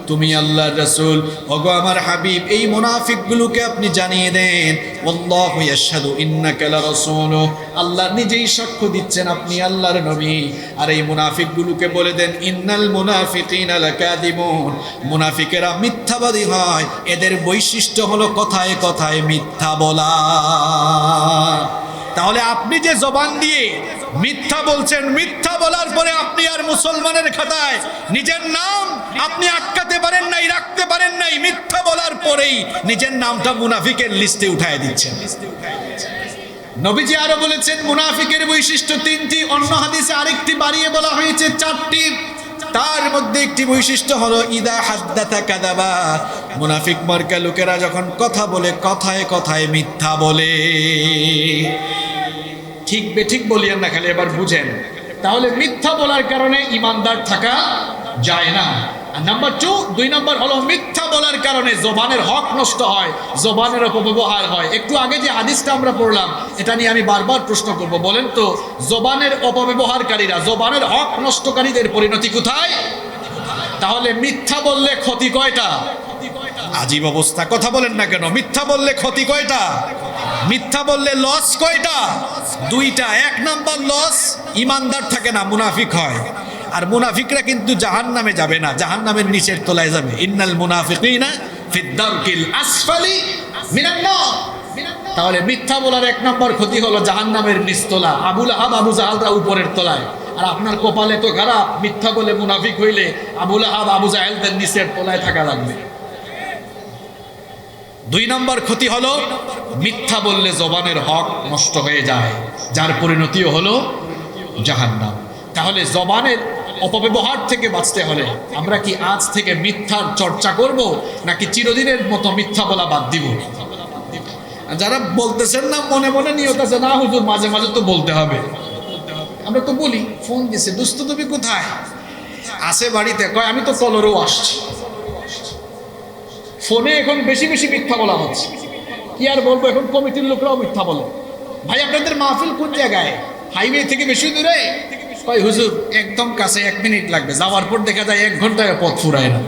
S2: তুমি আল্লাহর রাসূল। ওগো আমার হাবিব এই মুনাফিকগুলোকে আপনি জানিয়ে দেন আল্লাহু ইয়াশহাদু ইন্নাকা লারাসূলু, আল্লাহ নিজেই সাক্ষ্য দিচ্ছেন আপনি আল্লাহর নবী। আর এই মুনাফিকগুলোকে বলে দেন ইন্নাল মুনাফিকিনা লাকাযিবুন, মুনাফিকেরা মিথ্যাবাদী হয়, এদের বৈশিষ্ট্য হলো কথায় কথায় মিথ্যা বলা। তাহলে আপনি যে জবান দিয়ে মিথ্যা বলছেন, মিথ্যা বলার পরে আপনি আর মুসলমানের খাতায় নিজের নাম আপনি আটকাতে পারেন নাই, রাখতে পারেন নাই, মিথ্যা বলার পরেই নিজের নামটা মুনাফিকের লিস্টে উঠায় দিচ্ছেন। নবীজি আরো বলেছেন মুনাফিকের বৈশিষ্ট্য তিনটি, অন্য হাদিসে আরেকটি বাড়িয়ে বলা হয়েছে চারটি। তার মধ্যে একটি বৈশিষ্ট্য হলো ইদা হাদ্দাতা কাযাবা, মুনাফিক মার্কা লোকেরা যখন কথা বলে কথায় কথায় মিথ্যা বলে। ঠিক বেঠিক বলিয়েন না, খালি এবার বুঝেন। তাহলে মিথ্যা বলার কারণে ইমানদার থাকা যায় না। আর নাম্বার 2 নম্বর হলো মিথ্যা বলার কারণে জবানের হক নষ্ট হয়, জবানের অপব্যবহার হয়। একটু আগে যে হাদিসটা আমরা পড়লাম এটা নিয়ে আমি বারবার প্রশ্ন করব, বলেন তো জবানের অপব্যবহারকারীরা, জবানের হক নষ্টকারীদের পরিণতি কোথায়? তাহলে মিথ্যা বললে ক্ষতি কয়টা? আজীব অবস্থা, কথা বলেন না কেন? মিথ্যা বললে ক্ষতি কয়টা? মিথ্যা বললে লস কয়টা? 2টা। 1 নাম্বার লস, ইমানদার থাকে না, মুনাফিক হয়। আর মুনাফিকরা কিন্তু জাহান্নামে যাবে না, জাহান্নামের নিচের তলায় যাবে। ইন্নাল মুনাফিকিনা ফিদ দারকিল আসফালি মিনান নার। তাহলে মিথ্যা বলার 1 নম্বর ক্ষতি হলো জাহান্নামের নিচতলা, আবু লাহাব আবু জাহালরা উপরের তলায়। আর আপনার কপালে তো খারাপ, মিথ্যা বলে মুনাফিক হইলে আবু লাহাব আবু জাহেলদের নিচের তলায় থাকা লাগবে। 2 নম্বর ক্ষতি হলো মিথ্যা বললে জবানের হক নষ্ট হয়ে যায়, যার পরিণতিও হলো জাহান্নাম। তাহলে জবানের অপব্যবহার থেকে বাঁচতে হলে আমরা কি আজ থেকে মিথ্যার চর্চা করব, নাকি চিরদিনের মতো মিথ্যা বলা বাদ দিব? যারা বলতেছেন না মনে মনে নিয়ত আছে, না হুজুর মাঝে মাঝে তো বলতে হবে। আমরা তো বলি, ফোন দিছে, দোস্ত তুমি কোথায়? আসে বাড়িতে, কয় আমি তো কলরেও আসছি। ফোনে এখন বেশি বেশি মিথ্যা বলা হচ্ছে, কি আর বলবো, এখন কমিটির লোকরাও মিথ্যা বলে। ভাই আপনাদের মাহফিল কোন জায়গায়? হাইওয়ে থেকে বেশি দূরে? কয় হুজুর একদম কাছে, 1 মিনিট লাগবে। যাওয়ার পর দেখা যায় 1 ঘন্টায় পথ ফুরায় না।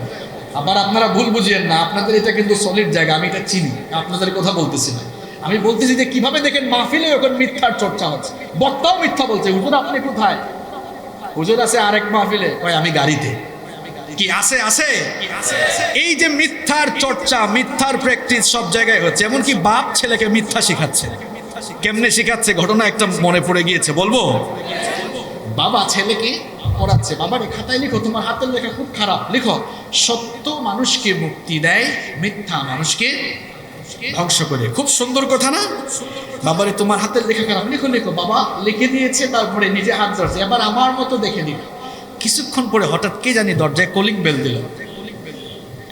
S2: আবার আপনারা ভুল বুঝিয়েন না, আপনাদের এটা কিন্তু সলিড জায়গা, আমি এটা চিনি, আপনাদের কথা বলতেছি না। আমি বলতেছি যে কিভাবে দেখেন মাহফিলে এখন মিথ্যার চর্চা হচ্ছে, বক্তাও মিথ্যা বলছে। হুজুর আপনি কোথায়? হুজুর আছে আরেক মাহফিলে, কয় আমি গাড়িতে। কি আছে? আছে। এই যে মিথ্যার চর্চা, মিথ্যার প্র্যাকটিস সব জায়গায় হচ্ছে। এমনকি বাপ ছেলেকে মিথ্যা শিখাচ্ছে। কেমনে শিখাচ্ছে ঘটনা একটা মনে পড়ে গিয়েছে, বলবো? বাবা ছেলেকে পড়াচ্ছে, বাবা রে খাতায় লিখো, তোমার হাতের লেখা খুব খারাপ, লিখো সত্য মানুষকে মুক্তি দেয়, মিথ্যা মানুষকে ধ্বংস করে। খুব সুন্দর কথা না? বাবারে তোমার হাতের লেখা খারাপ, লিখো লিখো। বাবা লিখে দিয়েছে, তারপরে নিজে হাত ধরছে, এবার আমার মতো দেখে দিল। কিছুক্ষণ পরে হঠাৎ কে জানি দরজায় কলিং বেল দিল।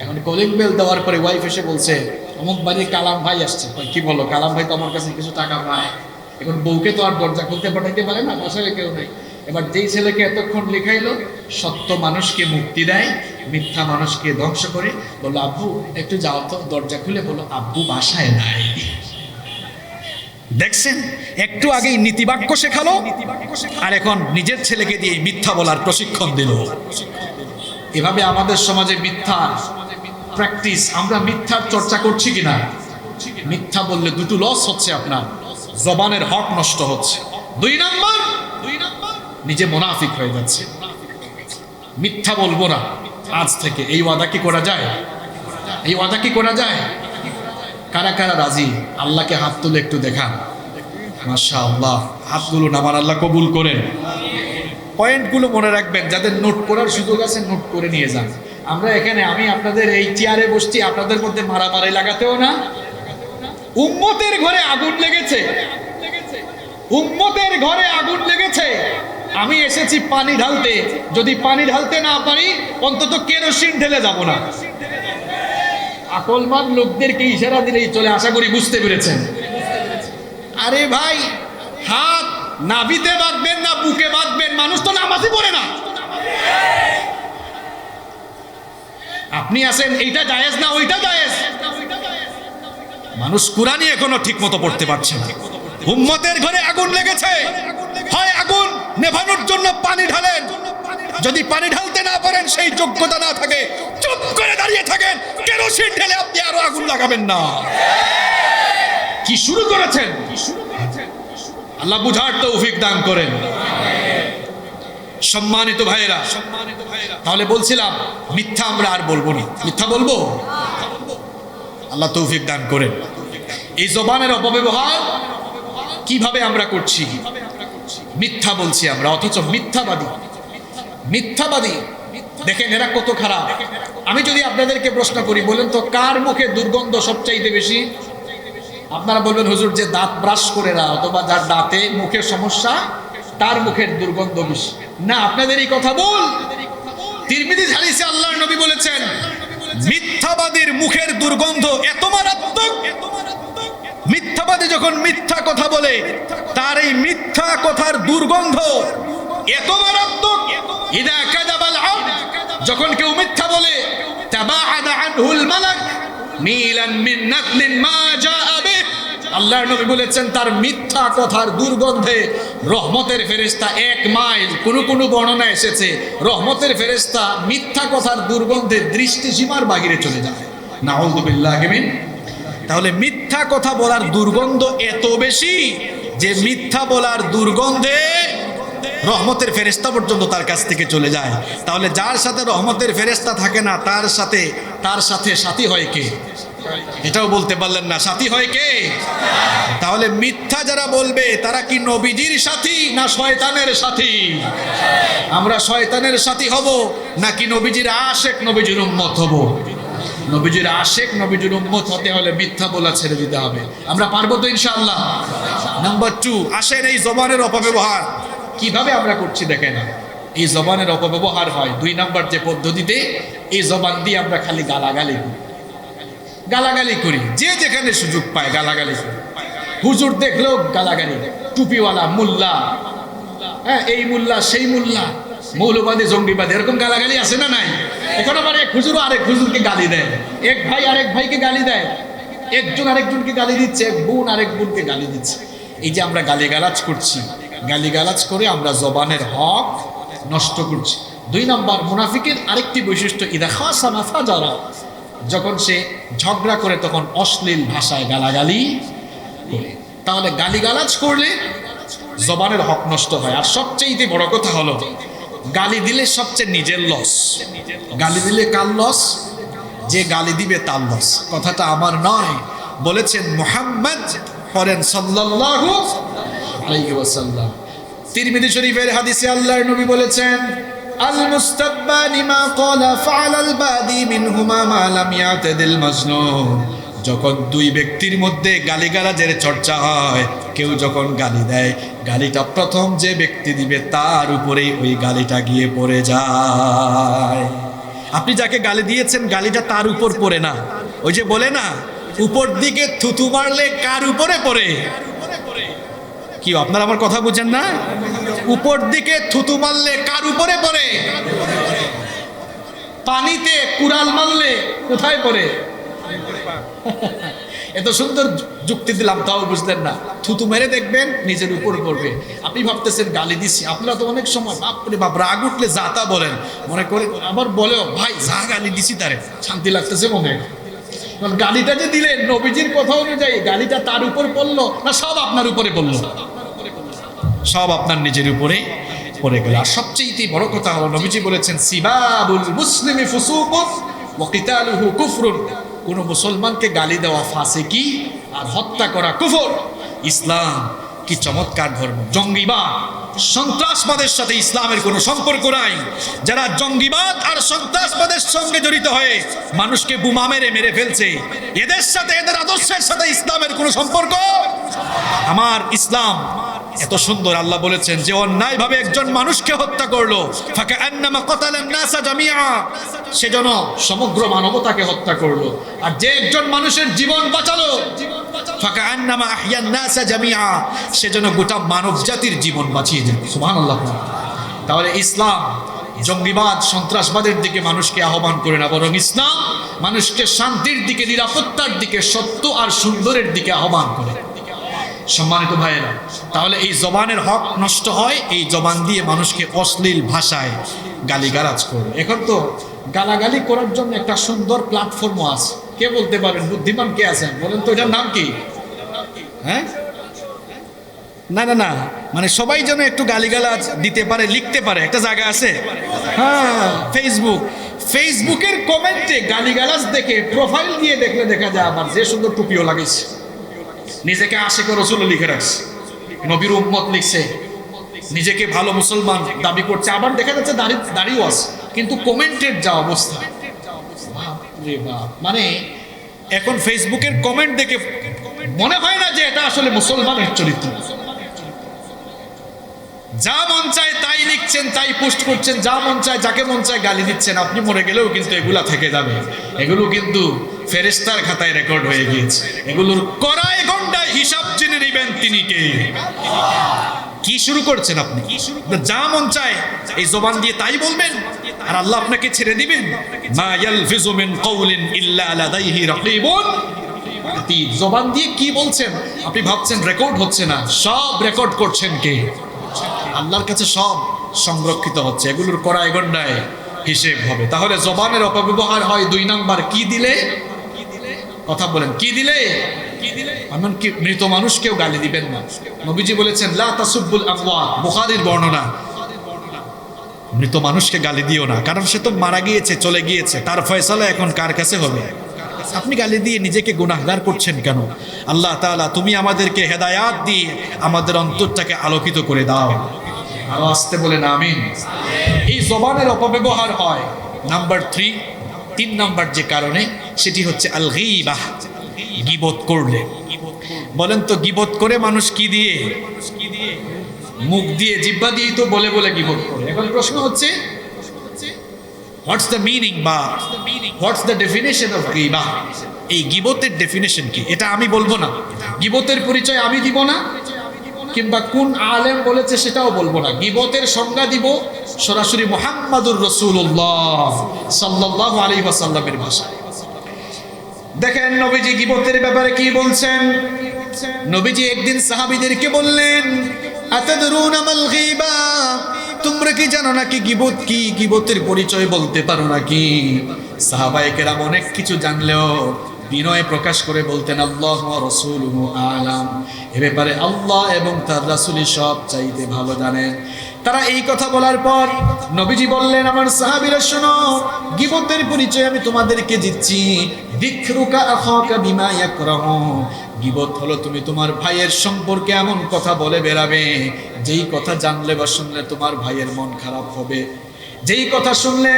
S2: এখন কলিং বেল দেওয়ার পরে ওয়াইফ এসে বলছে অমুক বাড়ির কালাম ভাই আসছে। কি বলো? কালাম ভাই তো আমার কাছে কিছু টাকা পায়। এখন বউকে তো আর দরজা খুলতে পাঠাইতে পারে না, বাসায় কেউ নেই। এবার যেই ছেলেকে এতক্ষণ লেখাইলো সত্য মানুষকে মুক্তি দেয়, মিথ্যা মানুষকে ধ্বংস করে, বললো আব্বু একটু যাও তো, দরজা খুলে বলো আব্বু বাসায় নাই। দেখছেন, একটু আগেই নীতিবাক্য শেখালো, আর এখন নিজের ছেলেকে দিয়ে মিথ্যা বলার প্রশিক্ষণ দিল। এভাবে আমাদের সমাজে মিথ্যা প্র্যাকটিস, আমরা মিথ্যার চর্চা করছি কিনা? মিথ্যা বললে 2টো লস হচ্ছে, আপনার জবানের হক নষ্ট হচ্ছে। 2 নম্বর, নিজে মুনাফিক হয়ে যাচ্ছে। মিথ্যা বলবো না আজ থেকে, এই ওয়াদা কি করা যায়? এই ওয়াদা কি করা যায়? কারা কারা রাজি? আল্লাহকে হাত তুলে একটু দেখান। মাশাআল্লাহ, হাতগুলো নামান, আল্লাহ কবুল করেন। পয়েন্টগুলো মনে রাখবেন, যাদের নোট করার সুযোগ আছে নোট করে নিয়ে যান। আমরা এখানে, আমি আপনাদের এই চেয়ারে বসছি, আপনাদের মধ্যে মারামারি লাগাতেও না। উম্মতের ঘরে আগুন লেগেছে, উম্মতের ঘরে আগুন লেগেছে। আমি এসেছি পানি ঢালতে, যদি পানি ঢালতে না পারি অন্তত কেরোসিন ঢেলে যাব না। আকলমান লোকদেরকে ইশারা দিলেই চলে, আশা করি বুঝতে পেরেছেন। আরে ভাই, হাত নাভিতে বাঁধবেন না বুকে বাঁধবেন? মানুষ তো নামাজই পড়ে না। আপনি আছেন এইটা জায়েজ না ওইটা জায়েজ। মানুষ কুরআনই এখনো ঠিক মতো পড়তে পারছে না।
S1: উম্মতের ঘরে আগুন লেগেছে, হয় আগুন নেভানোর জন্য পানি ঢালেন, যদি পানি ঢালতে না পারেন, সেই যোগ্যতা না থাকে, চুপ করে দাঁড়িয়ে থাকেন, কেরোসিন ঢেলে আপনি আরো আগুন লাগাবেন না। কি শুরু করেছেন? আল্লাহ বুঝার তৌফিক দান করেন। সম্মানিত ভাইয়েরা, তাহলে বলছিলাম মিথ্যা আমরা আর বলবো না। মিথ্যা বলবো? আল্লাহ তৌফিক দান করেন। এই জবানের অপব্যবহার কিভাবে আমরা করছি? মিথ্যা বলছি আমরা, অথচ মিথ্যাবাদী। দেখেন এরা কত খারাপ। আমি যদি আপনাদেরকে প্রশ্ন করি, বলেন তো কার মুখে দুর্গন্ধ সবচাইতে বেশি? আপনারা বলবেন হুজুর যে দাঁত ব্রাশ করে না, অথবা যার দাঁতে মুখের সমস্যা তার মুখের দুর্গন্ধ বেশি। না, আপনাদের এই কথা বল। তিরমিজি হাদিসে আল্লাহর নবী বলেছেন, মিথ্যাবাদীর মুখের দুর্গন্ধ এত মারাত্মক, মিথ্যাবাদী যখন মিথ্যা কথা বলে তার এই মিথ্যা কথার দুর্গন্ধ এত মারাত্মক। ইদা কাযাবাল আবদ, যখন কেউ মিথ্যা বলে, তাবাআদা আনহুল মালাক মিলান মিন নাকলিন মা জাআ বিহি। আল্লাহর নবী বলেছেন তার মিথ্যা কথার দুর্গন্ধে রহমতের ফেরেশতা 1 মাইল, কোন বর্ণনা এসেছে রহমতের ফেরেশতা মিথ্যা কথার দুর্গন্ধে দৃষ্টিসীমার বাহিরে চলে যায়। নাউযু বিল্লাহি মিন। তাহলে মিথ্যা কথা বলার দুর্গন্ধ এত বেশি যে মিথ্যা বলার দুর্গন্ধে রহমতের ফেরেশতা পর্যন্ত তার কাছ থেকে চলে যায়। তাহলে যার সাথে রহমতের ফেরেশতা থাকে না, তার সাথে সাথী হয় কে? এটাও বলতে পারলেন না, সাথী হয় কে? তাহলে মিথ্যা যারা বলবে তারা কি নবীজির সাথী না শয়তানের সাথী? আমরা শয়তানের সাথী হব নাকি নবীজির আশেক, নবীজির উম্মত হব? নবীজির আশেক, নবীজির উম্মত হতে হলে মিথ্যা বলা ছেড়ে দিতে হবে। আমরা পারবো তো ইনশাআল্লাহ? নাম্বার 2, আসেন এই জবানের অপব্যবহার কিভাবে আমরা করছি দেখেন। এই জবানের অপব্যবহার হয় 2 নাম্বার যে পদ্ধতিতে, এই জবান দিয়ে আমরা খালি গালাগালি করি, যে যেখানে সুযোগ পায় গালাগালি করি। হুজুর দেখলেও গালাগালি, টুপিওয়ালা মোল্লা, হ্যাঁ এই মোল্লা সেই মোল্লা, মৌলবাদী জঙ্গিবাদী, এরকম গালাগালি আছে না নাই? এখন আবার এক হুজুর আরেক হুজুরকে গালি দেয়, এক ভাই আরেক ভাইকে গালি দেয়, একজন আরেকজনকে গালি দিচ্ছে, এক বোন আরেক বোনকে গালি দিচ্ছে। এই যে আমরা গালিগালাজ করছি, গালিগালাজ করে আমরা জবানের হক নষ্ট করছি। 2 নাম্বার মুনাফিকের আরেকটি বৈশিষ্ট্য, ইদা খাসামা ফাজারা, যখন সে ঝগড়া করে তখন অশ্লীল ভাষায় গালাগালি করে। তাহলে গালিগালাজ করলে জবানের হক নষ্ট হয়। আর সবচেয়ে বড় কথা হলো, গালি দিলে সবচেয়ে নিজের লস। গালি দিলে কার লস? যে গালি দিবে তার লস। কথাটা আমার নয়, বলেছেন মুহাম্মদ, পড়েন সাল্লাল্লাহু আলাইহি ওয়াসাল্লাম। তিরমিজি শরীফের হাদিসে আল্লাহর নবী বলেছেন, আল মুস্তাব্বানি মা ক্বালা ফাআলাল বাদি মিনহুমা মা লাম ইয়াতাদিল মাজনুন। যখন 2 ব্যক্তির মধ্যে গালিগালাজের চর্চা হয়, কেউ যখন গালি দেয়, গালিটা প্রথম যে ব্যক্তি দিবে তার উপরেই ওই গালিটা গিয়ে পড়ে যায়। আপনি যাকে গালি দিয়েছেন গালিটা তার উপর পড়ে না। ওই যে বলে না, উপর দিকে থুতু মারলে কার উপরে পড়ে? কি আপনারা আমার কথা বুঝেন না? উপর দিকে থুতু মারলে কার উপরে পড়ে? পানিতে কুড়াল মারলে কোথায় পড়ে? এত সুন্দর যুক্তি দিলাম তাও বুঝলেন না। থুতু মেরে দেখবেন নিজের উপর পড়বে। আপনি ভাবতেছেন গালি দিচ্ছি, আপনারা তো অনেক সময় বাপরে বাপ রাগ উঠলে যা তা বলেন, মনে করে আবার বলেও ভাই যা গালি দিছি তারে শান্তি লাগতেছে মনে। গালিটা যে দিলেন নবীজির কথা অনুযায়ী, গালিটা তার উপর পড়লো না সব আপনার উপরে পড়লো? সব আপনার নিজের উপরে পড়ে গেল। আর সবচেয়ে বড় কথা হলো, নবীজি বলেছেন, সিবাবুল মুসলিমি ফুসুকুন ওয়া কিতালুহু কুফরুন। কোন মুসলমানকে গালি দেওয়া ফাসিকি আর হত্যা করা কুফর। ইসলাম কি চমৎকার ধর্ম! জঙ্গিবাদ, সন্ত্রাসবাদের সাথে ইসলামের কোনো সম্পর্ক নাই। যারা জঙ্গিবাদ আর সন্ত্রাসবাদের সঙ্গে জড়িত হয়ে মানুষকে বোমা মেরে ফেলছে, এদের সাথে, এদের আদর্শের সাথে ইসলামের কোনো সম্পর্ক। আমার ইসলাম এত সুন্দর, আল্লাহ বলেছেন যে অন্যায়ভাবে একজন মানুষকে হত্যা করলো, ফাকান্নামা কাতালান নাসা জামিআ, সেজন্য সমগ্র মানবতাকে হত্যা করলো। আর যে একজন মানুষের জীবন বাঁচালো, ফাকান্নামা আহইয়ান নাসা জামিআ, সেজন্য গোটা মানব জাতির জীবন বাঁচিয়ে দিল। সুবহানাল্লাহ। তাহলে ইসলাম জঙ্গিবাদ, সন্ত্রাসবাদের দিকে মানুষকে আহ্বান করে না, বরং ইসলাম মানুষকে শান্তির দিকে, নিরাপত্তার দিকে, সত্য আর সুন্দরের দিকে আহ্বান করে। সম্মানিত ভাইয়েরা, তাহলে এই জবানের হক নষ্ট হয় এই জবান দিয়ে মানুষকে অশ্লীল ভাষায় গালিগালাজ করে। এখন তো গালাগালি করার জন্য একটা সুন্দর প্ল্যাটফর্মও আছে। কে বলতে পারেন, বুদ্ধিমান কে আছেন বলেন তো, এটার নাম কি? হ্যাঁ, না না না, মানে সবাই যেন একটু গালিগালাজ দিতে পারে, লিখতে পারে, একটা জায়গা আছে। হ্যাঁ, ফেসবুকের কমেন্টে গালিগালাজ দেখে প্রোফাইল দিয়ে দেখলে দেখা যায় আবার যে সুন্দর টুপিও লাগাইছে, নিজেকে আশিক রাসূল লিখে রাখছে, নবীর উম্মত লিখছে, নিজেকে ভালো মুসলমান দাবি করছে, আবার দেখা যাচ্ছে দাড়িও আছে, কিন্তু কমেন্টের যা অবস্থা, বাপরে বাপ। মানে এখন ফেসবুকের কমেন্ট দেখে মনে হয় না যে এটা আসলে মুসলমানের চরিত্র। যা মন চায় তাই লিখছেন, তাই পোস্ট করছেন, যা মন চায় যাকে মন চায় গালি দিচ্ছেন। আপনি মরে গেলেও কিন্তু এগুলা থেকে যাবে, এগুলো কিন্তু ফেরেশতার খাতায় রেকর্ড হয়ে গিয়েছে। এগুলোর কড়াই ঘন্টায় হিসাব জেনে নেবেন তিনি কে। কি শুরু করছেন আপনি? যা মন চায় এই জবান দিয়ে তাই বলবেন, আর আল্লাহ আপনাকে ছেড়ে দিবেন। মা ইয়ালফিজু মিন কাউলিন ইল্লা লাদাইহি রাকিবুন আতীদ। জবান দিয়ে কি বলছেন আপনি ভাবছেন রেকর্ড হচ্ছে না, সব রেকর্ড করছেন কে? আল্লাহর কাছে সব সংরক্ষিত হচ্ছে, এগুলোর কড়াই গন্ডায় হিসেব হবে। তাহলে জবানের অপব্যবহার হয় 2 নাম্বার, কি দিলে? কথা বলেন, কি দিলে? এমনকি মৃত মানুষকেও গালি দিবেন না। নবীজি বলেছেন লা তাসুব্বুল আমওয়াত, বুখারীর বর্ণনা। মৃত মানুষকে গালি দিও না, কারণ সে তো মারা গিয়েছে, চলে গিয়েছে, তার ফয়সালা এখন কার কাছে হবে? আপনি গালি দিয়ে নিজেকে গুনাহগার করছেন কেন? আল্লাহ তাআলা তুমি আমাদেরকে হেদায়াত দিয়ে আমাদের অন্তরটাকে আলোকিত করে দাও। আরো আসতে বলেন আমিন। এই জবানের অপব্যবহার হয় নাম্বার 3 নাম্বার যে কারণে, সেটি হচ্ছে আল গীবাহ, গীবত করলে। বলেন তো, গীবত করে মানুষ কি দিয়ে? মুখ দিয়ে, জিহ্বা দিয়ে তো বলে বলে গীবত করে। এখন প্রশ্ন হচ্ছে হোয়াটস দ্য মিনিং বা হোয়াটস দ্য ডেফিনেশন অফ গীবাহ? এই গীবতের ডেফিনেশন কি এটা আমি বলবো না, গীবতের পরিচয় আমি দিব না, কিংবা কোন আলেম বলেছে সেটাও বলবো না। গীবতের সংজ্ঞা দিব সরাসরি মুহাম্মাদুর রাসূলুল্লাহ সাল্লাল্লাহু আলাইহি ওয়াসাল্লামের ভাষায়। দেখেন নবীজি গীবতের ব্যাপারে কি বলছেন। নবীজি একদিন সাহাবীদেরকে বললেন, আতাদরুনা মাল গীবা, তোমরা কি জানো নাকি গীবত কি? গীবতের পরিচয় বলতে পারো নাকি? সাহাবায়ে কেরাম অনেক কিছু জানলেও বিনয় প্রকাশ করে বলতেন আল্লাহু ওয়া রাসূলুহু আলাম, এ ব্যাপারে আল্লাহ এবং তার রাসূলই সব চাইতে ভালো জানেন। তারা এই কথা বলার পর নবীজি বললেন, আমার সাহাবীরা শোনো, গীবতের পরিচয় আমি তোমাদেরকে দিচ্ছি। যিকরুকা আখাকা বিমা ইয়াকরাহু, গীবত হলো তুমি তোমার ভাইয়ের সম্পর্কে এমন কথা বলে বেড়াবে যেই কথা জানলে বা শুনলে তোমার ভাইয়ের মন খারাপ হবে, যেই কথা শুনলে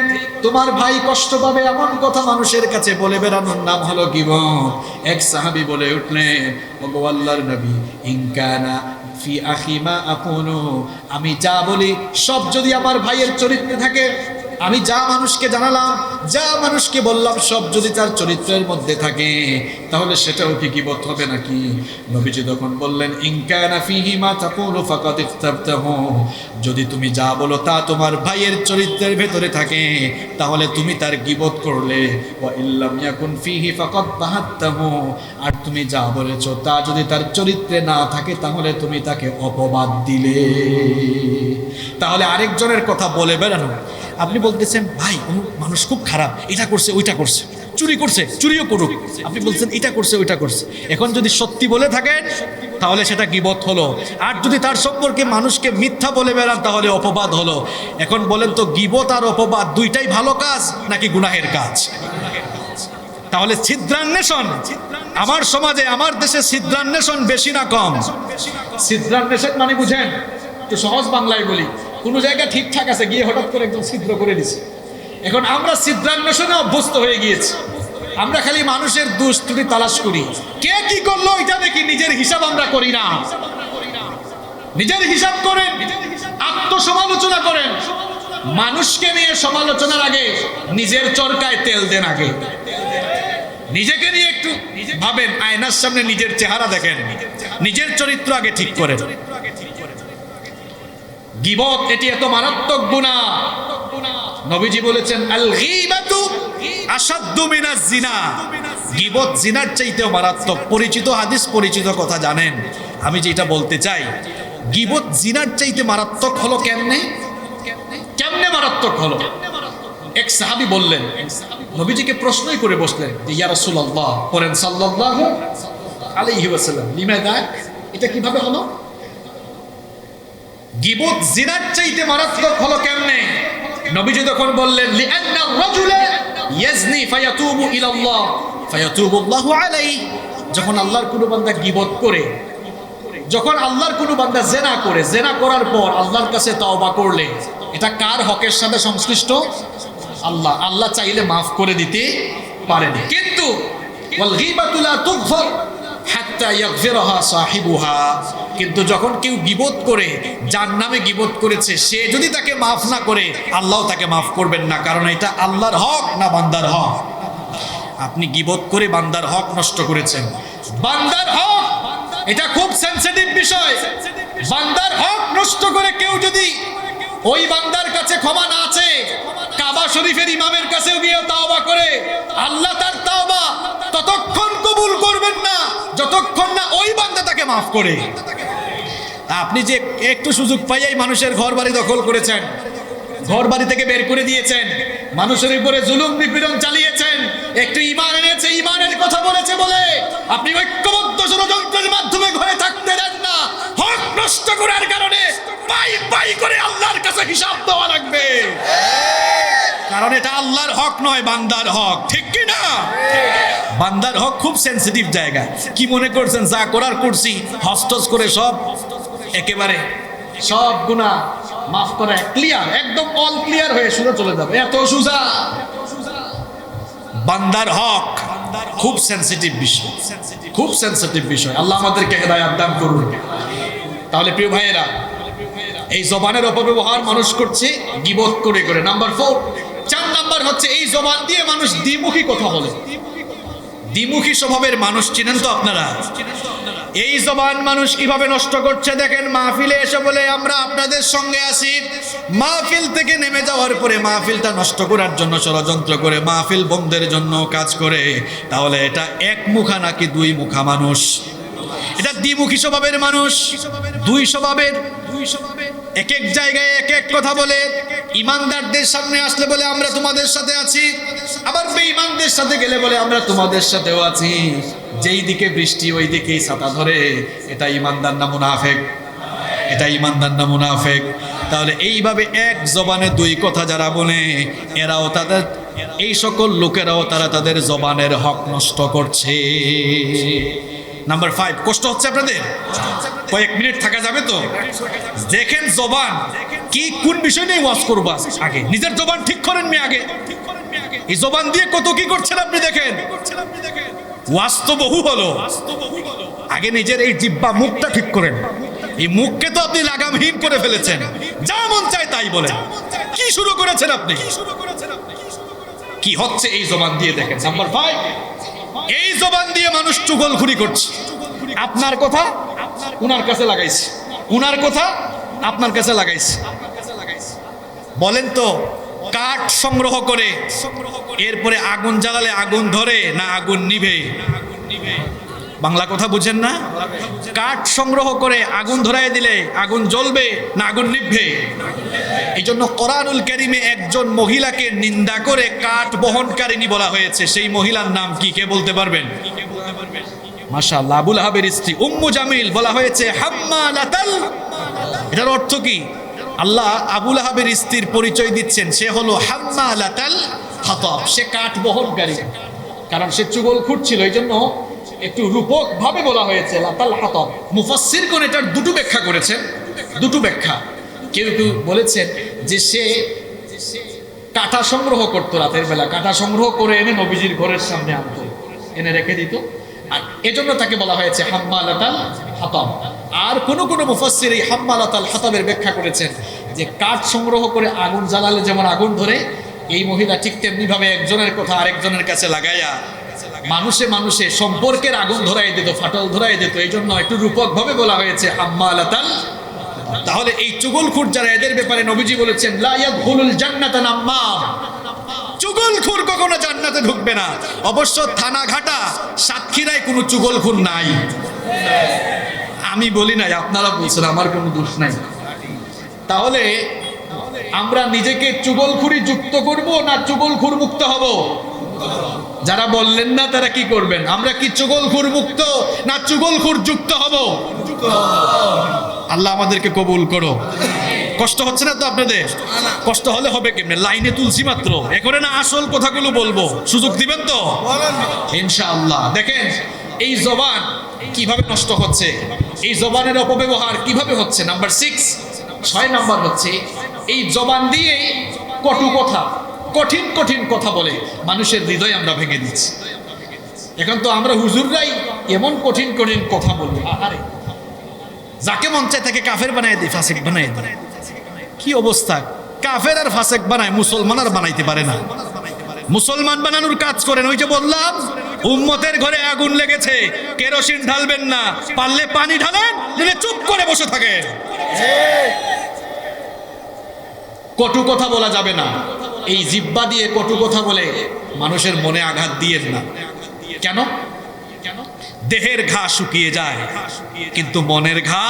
S1: তোমার ভাই কষ্ট পাবে, এমন কথা মানুষের কাছে বলে বেড়ানোর নাম হলো গীবত। এক সাহাবী বলে উঠলেন, ওগো আল্লাহর নবী, ইনকানা ফি আখি মা আকুনু, আমি যা বলি সব যদি আমার ভাইয়ের চরিত্রে থাকে, আমি যা মানুষকে জানালাম, যা মানুষকে বললাম, সব যদি তার চরিত্রের মধ্যে থাকে, তাহলে সেটাও কি গীবত হবে নাকি? নবীজি তখন বললেন, ইন কানা ফীহি মা তাকুলু ফাকাদ ইখতাবতাহু, যদি তুমি যা বলো তা তোমার ভাইয়ের চরিত্রের ভেতরে থাকে, তাহলে তুমি তার গীবত করলে। ওয়া ইল্লাম ইয়াকুন ফীহি ফাকাদ বাহাত্তাহু, আর তুমি যা বলেছো তা যদি তার চরিত্রে না থাকে, তাহলে তুমি তাকে অপবাদ দিলে। তাহলে আরেকজনের কথা বলে বেড়ানো। আপনি বলতেছেন ভাই মানুষ খুব খারাপ, এটা করছে ওইটা করছে, চুরি করছে, চুরিও করুক, আপনি বলছেন এটা করছে ওইটা করছে। এখন যদি সত্যি বলে থাকেন তাহলে সেটা গীবত হলো, আর যদি তার সম্পর্কে মানুষকে মিথ্যা বলে বেড়ান তাহলে অপবাদ হলো। এখন বলেন তো, গীবত আর অপবাদ দুইটাই ভালো কাজ নাকি গুনাহের কাজ? তাহলে ছিদ্রান্বেষণ আমার সমাজে, আমার দেশে ছিদ্রান্বেষণ বেশি না কম? ছিদ্রান্বেষণ মানে বুঝেন, একটু সহজ বাংলায় বলি, কোনো জায়গা ঠিকঠাক আছে, গিয়ে হঠাৎ করে একদম ছিদ্র করে দিছে। এখন আমরা ছিদ্রান্বেষণে অভ্যস্ত হয়ে গিয়েছি। আমরা খালি মানুষের দোষ ত্রুটি তালাশ করি, কে কি করলো এটা দেখি, নিজের হিসাব আমরা করি না। নিজের হিসাব করেন, আত্মসমালোচনা করেন। মানুষকে নিয়ে সমালোচনার আগে নিজের চরকায় তেল দেন। আগে নিজেকে নিয়ে একটু ভাবেন, আয়নার সামনে নিজের চেহারা দেখেন, নিজের চরিত্র আগে ঠিক করেন। গীবত এটি এত মারাত্মক গুনাহ, নবীজি বলেছেন আল গীবাতু আশাদ্দু মিনাজ জিনা, গীবত জিনার চাইতেও মারাত্মক। পরিচিত হাদিস, পরিচিত কথা জানেন, আমি যেটা বলতে চাই, গীবত জিনার চাইতে মারাত্মক হলো কেমনে? কেমনে মারাত্মক হলো? এক সাহাবী বললেন, নবীজিকে প্রশ্নই করে বসলেন যে ইয়া রাসূলুল্লাহ, পড়েন সাল্লাল্লাহু আলাইহি ওয়াসাল্লাম, লিমাযা, এটা কিভাবে হলো? গীবত জিনার চাইতে মারাত্মক হলো কেমনে? নবীজি তখন বললেন, লিআন্না রাজুলা ইয়াজনি ফায়াতুবু ইলাল্লাহ ফায়াতুবু আল্লাহু আলাইহি। যখন আল্লাহর কোনো বান্দা গীবত করে, যখন আল্লাহর কোনো বান্দা জেনা করে, জেনা করার পর আল্লাহর কাছে তওবা করলে, এটা কার হকের সাথে সংশ্লিষ্ট? আল্লাহ। আল্লাহ চাইলে মাফ করে দিতে পারেন, কিন্তু ওয়াল গীবাতু লা তুগফার হাত্তা ইয়াগফিরাহা সাহিবুহা। কিন্তু যখন কেউ গীবত করে, যার নামে গীবত করেছে, সে যদি তাকে মাফ না করে, আল্লাহ তাকে মাফ করবেন না। কারণ এটা আল্লাহর হক না বান্দার হক? আপনি গীবত করে বান্দার হক নষ্ট করেছেন। বান্দার হক এটা খুব সেনসিটিভ বিষয়। বান্দার হক নষ্ট করে কেউ যদি ওই বান্দার কাছে ক্ষমা না আছে, কাবা শরীফের ইমামের কাছেও গিয়ে তাওবা করে, আল্লাহ তার তাওবা ততক্ষণ কবুল করবেন না যতক্ষণ না ওই বান্দা তাকে মাফ করে। আপনি যে একটু সুযোগ পাইয়াই মানুষের ঘর বাড়ি দখল করেছেন, ঘর বাড়ি থেকে বের করে দিয়েছেন, মানুষের উপরে জুলুম নিপীড়ন চালিয়েছেন, একটু ঈমান এনেছে, ঈমানের কথা বলেছে বলে আপনি ঐক্যবদ্ধ ষড়যন্ত্রের মাধ্যমে ঘরে থাকতে দেন না। হক নষ্ট করার কারণে পাই পাই করে আল্লাহর কাছে হিসাব দেওয়া লাগবে। কারণ এটা আল্লাহর হক নয়, বান্দার হক। ঠিক কি না? বান্দার হক খুব সেনসিটিভ জায়গা। কি মনে করছেন যা করার করছি, হস্তস করে সব একেবারে সব গুনাহ মাফ করা ক্লিয়ার, একদম অল ক্লিয়ার হয়ে শুরু চলে যাবে, এত সোজা? বান্দার হক খুব সেনসিটিভ বিষয়, খুব সেনসিটিভ বিষয়। আল্লাহ আমাদেরকে হেদায়েত দান করুন। তাহলে প্রিয় ভাইয়েরা, এই জবানের অপব্যবহার মানুষ করছে গীবত করে করে। নাম্বার 4, 4 নাম্বার হচ্ছে এই জবান দিয়ে মানুষ দ্বিমুখী কথা বলে। দ্বিমুখী স্বভাবের মানুষ চিনেন তো আপনারা? এই জবান মানুষ কিভাবে নষ্ট করছে দেখেন। মাহফিলে এসে বলে আমরা আপনাদের সঙ্গে আছি, মাহফিল থেকে নেমে যাওয়ার পরে মাহফিলটা নষ্ট করার জন্য ষড়যন্ত্র করে, মাহফিল বন্ধের জন্য কাজ করে। তাহলে এটা এক মুখা নাকি দুই মুখা মানুষ? এটা দ্বিমুখী স্বভাবের মানুষ, দুই স্বভাবের। এক এক জায়গায় এক এক কথা বলে। ইমানদারদের সামনে আসলে বলে আমরা তোমাদের সাথে আছি, আবার বেঈমানদের সাথে গেলে বলে আমরা তোমাদের সাথেও আছি। যেই দিকে বৃষ্টি ওই দিকেই ছাতা ধরে। এটা ইমানদার না মুনাফেক? এটা ইমানদার না মুনাফেক? তাহলে এইভাবে এক জবানে দুই কথা যারা বলে, এরাও তাদের, এই সকল লোকেরাও তারা তাদের জবানের হক নষ্ট করছে। নাম্বার 5, কষ্ট হচ্ছে আপনাদের? কয়েক মিনিট থাকা যাবে তো? দেখেন জবান কি, কোন বিষয় নিয়ে ওয়াজ করবো আগে নিজের জবান ঠিক করেন মি আগে। এই জবান দিয়ে কত কি করছেন আপনি দেখেন। ওয়াজ তো বহু হলো, আগে নিজের এই জিহ্বা মুখটা ঠিক করেন। এই মুখকে তো আপনি লাগামহীন করে ফেলেছেন, যা মন চায় তাই বলেন। কি শুরু করেছেন আপনি? কি হচ্ছে এই জবান দিয়ে দেখেন। নাম্বার 5, এই জবান দিয়ে মানুষ চুগলখুরি করছে। আপনার কথা উনার কাছে লাগাইছে, উনার কথা আপনার কাছে লাগাইছে। বলেন তো, কাঠ সংগ্রহ করে এরপরে আগুন জ্বালালে আগুন ধরে না আগুন নিভে? বাংলা কথা বুঝেন না? কাঠ সংগ্রহ করে আগুন ধরায় দিলে আগুন জ্বলবে না আগুন নিভবে? এই জন্য কোরআনুল কারীমে একজন মহিলাকে নিন্দা করে কাঠ বহনকারিণী বলা হয়েছে। সেই মহিলার নাম কি, কে বলতে পারবেন? মাশাআল্লাহ, আবু লাহাবের স্ত্রী উম্মু জামিল বলা হয়েছে হাম্মালাতাল। এটার অর্থ কি? আল্লাহ আবু লাহাবের স্ত্রীর পরিচয় দিচ্ছেন, সে হলো হাম্মালাতাল হাতাব, সে কাঠ বহনকারী। কারণ সে চুগলখুর ছিল, এই জন্য একটু রূপক ভাবে বলা হয়েছে লাতাল হাতাব। মুফাসসিরগণ এটার দুটো ব্যাখ্যা করেছেন, দুটো ব্যাখ্যা। কেউ কেউ বলেছেন যে সে কাঁটা সংগ্রহ করতো, রাতের বেলা কাঁটা সংগ্রহ করে এনে নবীজির ঘরের সামনে আনতো, এনে রেখে দিত, আর এজন্য তাকে বলা হয়েছে হাম্মালাতাল হাতাব। আর কোন কোন মুফাসসির এই হাম্মালাতাল হাতাবের ব্যাখ্যা করেছেন যে কাঠ সংগ্রহ করে আগুন জ্বালালে যেমন আগুন ধরে, এই মহিলা ঠিক তেমনি ভাবে একজনের কথা আরেকজনের কাছে লাগাইয়া মানুষে মানুষে সম্পর্কের আগুন ধরাই দিত, ফাটল ধরাই দিত। এই জন্য একটু রূপক ভাবে বলা হয়েছে হাম্মালাতাল। তাহলে এই চুগলখুর যারা, এদের ব্যাপারে নবীজি বলেছেন লা ইয়াদখুলুল জান্নাতা নাম্মাম, চুগলখুর কখনো জান্নাতে ঢুকবে না। অবশ্য থানাঘাটা সাতক্ষীরায় কোনো চুগলখুর নাই।
S2: আমি বলি নাই, আপনারা বলছেন, আমার কোনো দোষ নাই। তাহলে আমরা নিজেকে চুগলখুরি যুক্ত করব না চুগলখুর মুক্ত হব? যারা বললেন না তারা কি করবেন? আমরা কি চুগলখুর মুক্ত না চুগলখুর যুক্ত হব? আল্লাহ আমাদেরকে কবুল করো। কষ্ট হচ্ছে না তো আপনাদের? কষ্ট হলে হবে কেমনে? লাইনে তুলছি মাত্র, এখন না আসল কথাগুলো বলবো, সুযোগ দিবেন তো ইনশাআল্লাহ। দেখেন এই জবান কিভাবে নষ্ট হচ্ছে, এই জবানের অপব্যবহার কিভাবে হচ্ছে। নাম্বার 6 নাম্বার হচ্ছে এই জবান দিয়ে কটু কথা, কঠিন কঠিন কথা বলে মানুষের হৃদয় আমরা ভেঙে দিচ্ছি। এখন তো আমরা হুজুররাই এমন কঠিন কঠিন কথা বলবো, আরে যাকে মন চায় তাকে কাফের বানায় দিই, ফাসিক বানায় দিই। কি অবস্থা! কাফের আর ফাসিক বানায়, মুসলমান আর বানাইতে পারে না। মুসলমান বানানোর কাজ করেন। ওই যে বললাম, উম্মতের ঘরে আগুন লেগেছে, কেরোসিন ঢালবেন না, পারলে পানি ঢালেন, নইলে চুপ করে বসে থাকেন। কটু কথা বলা যাবে না। এই জিহ্বা দিয়ে কটু কথা বলে মানুষের মনে আঘাত দিয়েন না। কেন? দেহের ঘা শুকিয়ে যায়, কিন্তু মনের ঘা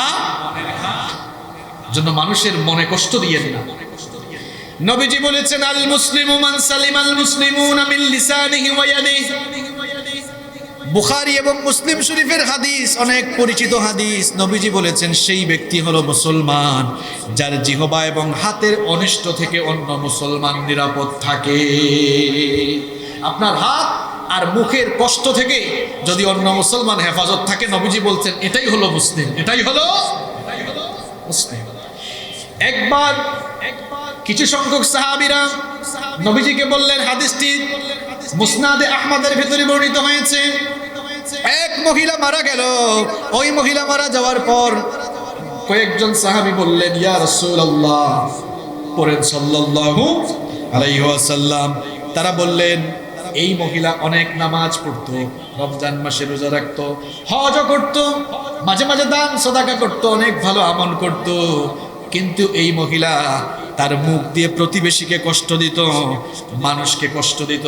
S2: জন্য মানুষের মনে কষ্ট দিয়েন না। নবীজি বলেছেন, আল মুসলিমু মান সালিমাল মুসলিমুনা মিন লিসানিহি ওয়া ইয়াদিহি। বুখারী এবং মুসলিম শরীফের হাদিস, অনেক পরিচিত হাদিস। নবীজি বলেছেন, সেই ব্যক্তি হলো মুসলমান যার জিহ্বা এবং হাতের অনিষ্ট থেকে অন্য মুসলমান নিরাপদ থাকে। আপনার হাত আর মুখের কষ্ট থেকে যদি অন্য মুসলমান হেফাজত থাকে, নবীজি বলছেন এটাই হলো মুসলিম, এটাই হলো মুসলিম। একবার কিছু সংখ্যক সাহাবীরা নবীজিকে বললেন, হাদিসটি মুসনাদে আহমদের ভেতরে বর্ণিত হয়েছে, এক মহিলা মারা গেল। ওই মহিলা মারা যাওয়ার পর কয়েকজন সাহাবী বললেন, ইয়া রাসূলুল্লাহ, পড়েন সাল্লাল্লাহু আলাইহি ওয়াসাল্লাম। তারা বললেন, এই মহিলা অনেক নামাজ পড়তো, রমজান মাসে রোজা রাখতো, হজ করত, মাঝে মাঝে দান সদাকা করত, অনেক ভালো আমল করত, কিন্তু এই মহিলা তার মুখ দিয়ে প্রতিবেশীকে কষ্ট দিত, মানুষকে কষ্ট দিত।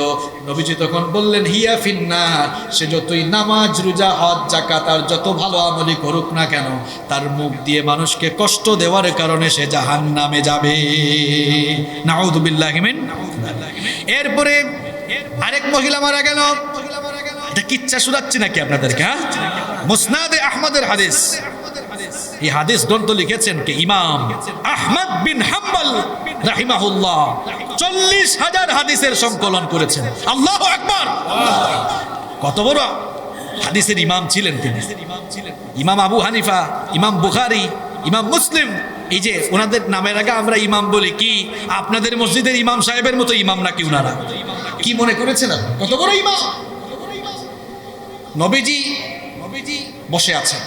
S2: নবীজি তখন বললেন, হিয়া ফিন্নার, সে যতই নামাজ রোজা হজ যাকাত আর যত ভালো আমলই করুক না কেন, তার মুখ দিয়ে মানুষকে কষ্ট দেওয়ার কারণে সে জাহান্নামে যাবে। নাউযু বিল্লাহি মিন। এরপরে আরেক মহিলা মারা গেল। এটা কিচ্ছা শোনাচ্ছি নাকি আপনাদেরকে? হ্যাঁ, মুসনাদে আহমদের হাদিস। এই হাদিস গ্রন্থ লিখেছেন কে? ইমাম আহমদ বিন হাম্বল রাহিমাহুল্লাহ। 40,000 হাদিসের সংকলন করেছেন। আল্লাহু আকবার! কত বড় হাদিসের ইমাম ছিলেন তিনি। ইমাম আবু হানিফা, ইমাম বুখারী, ইমাম মুসলিম, এই যে ওনাদের নামের আগে আমরা ইমাম বলি, কি আপনাদের মসজিদের ইমাম সাহেবের মতো ইমাম নাকি ওনারা? কি মনে করেছেন কত বড় ইমাম? নবীজি বসে আছেন,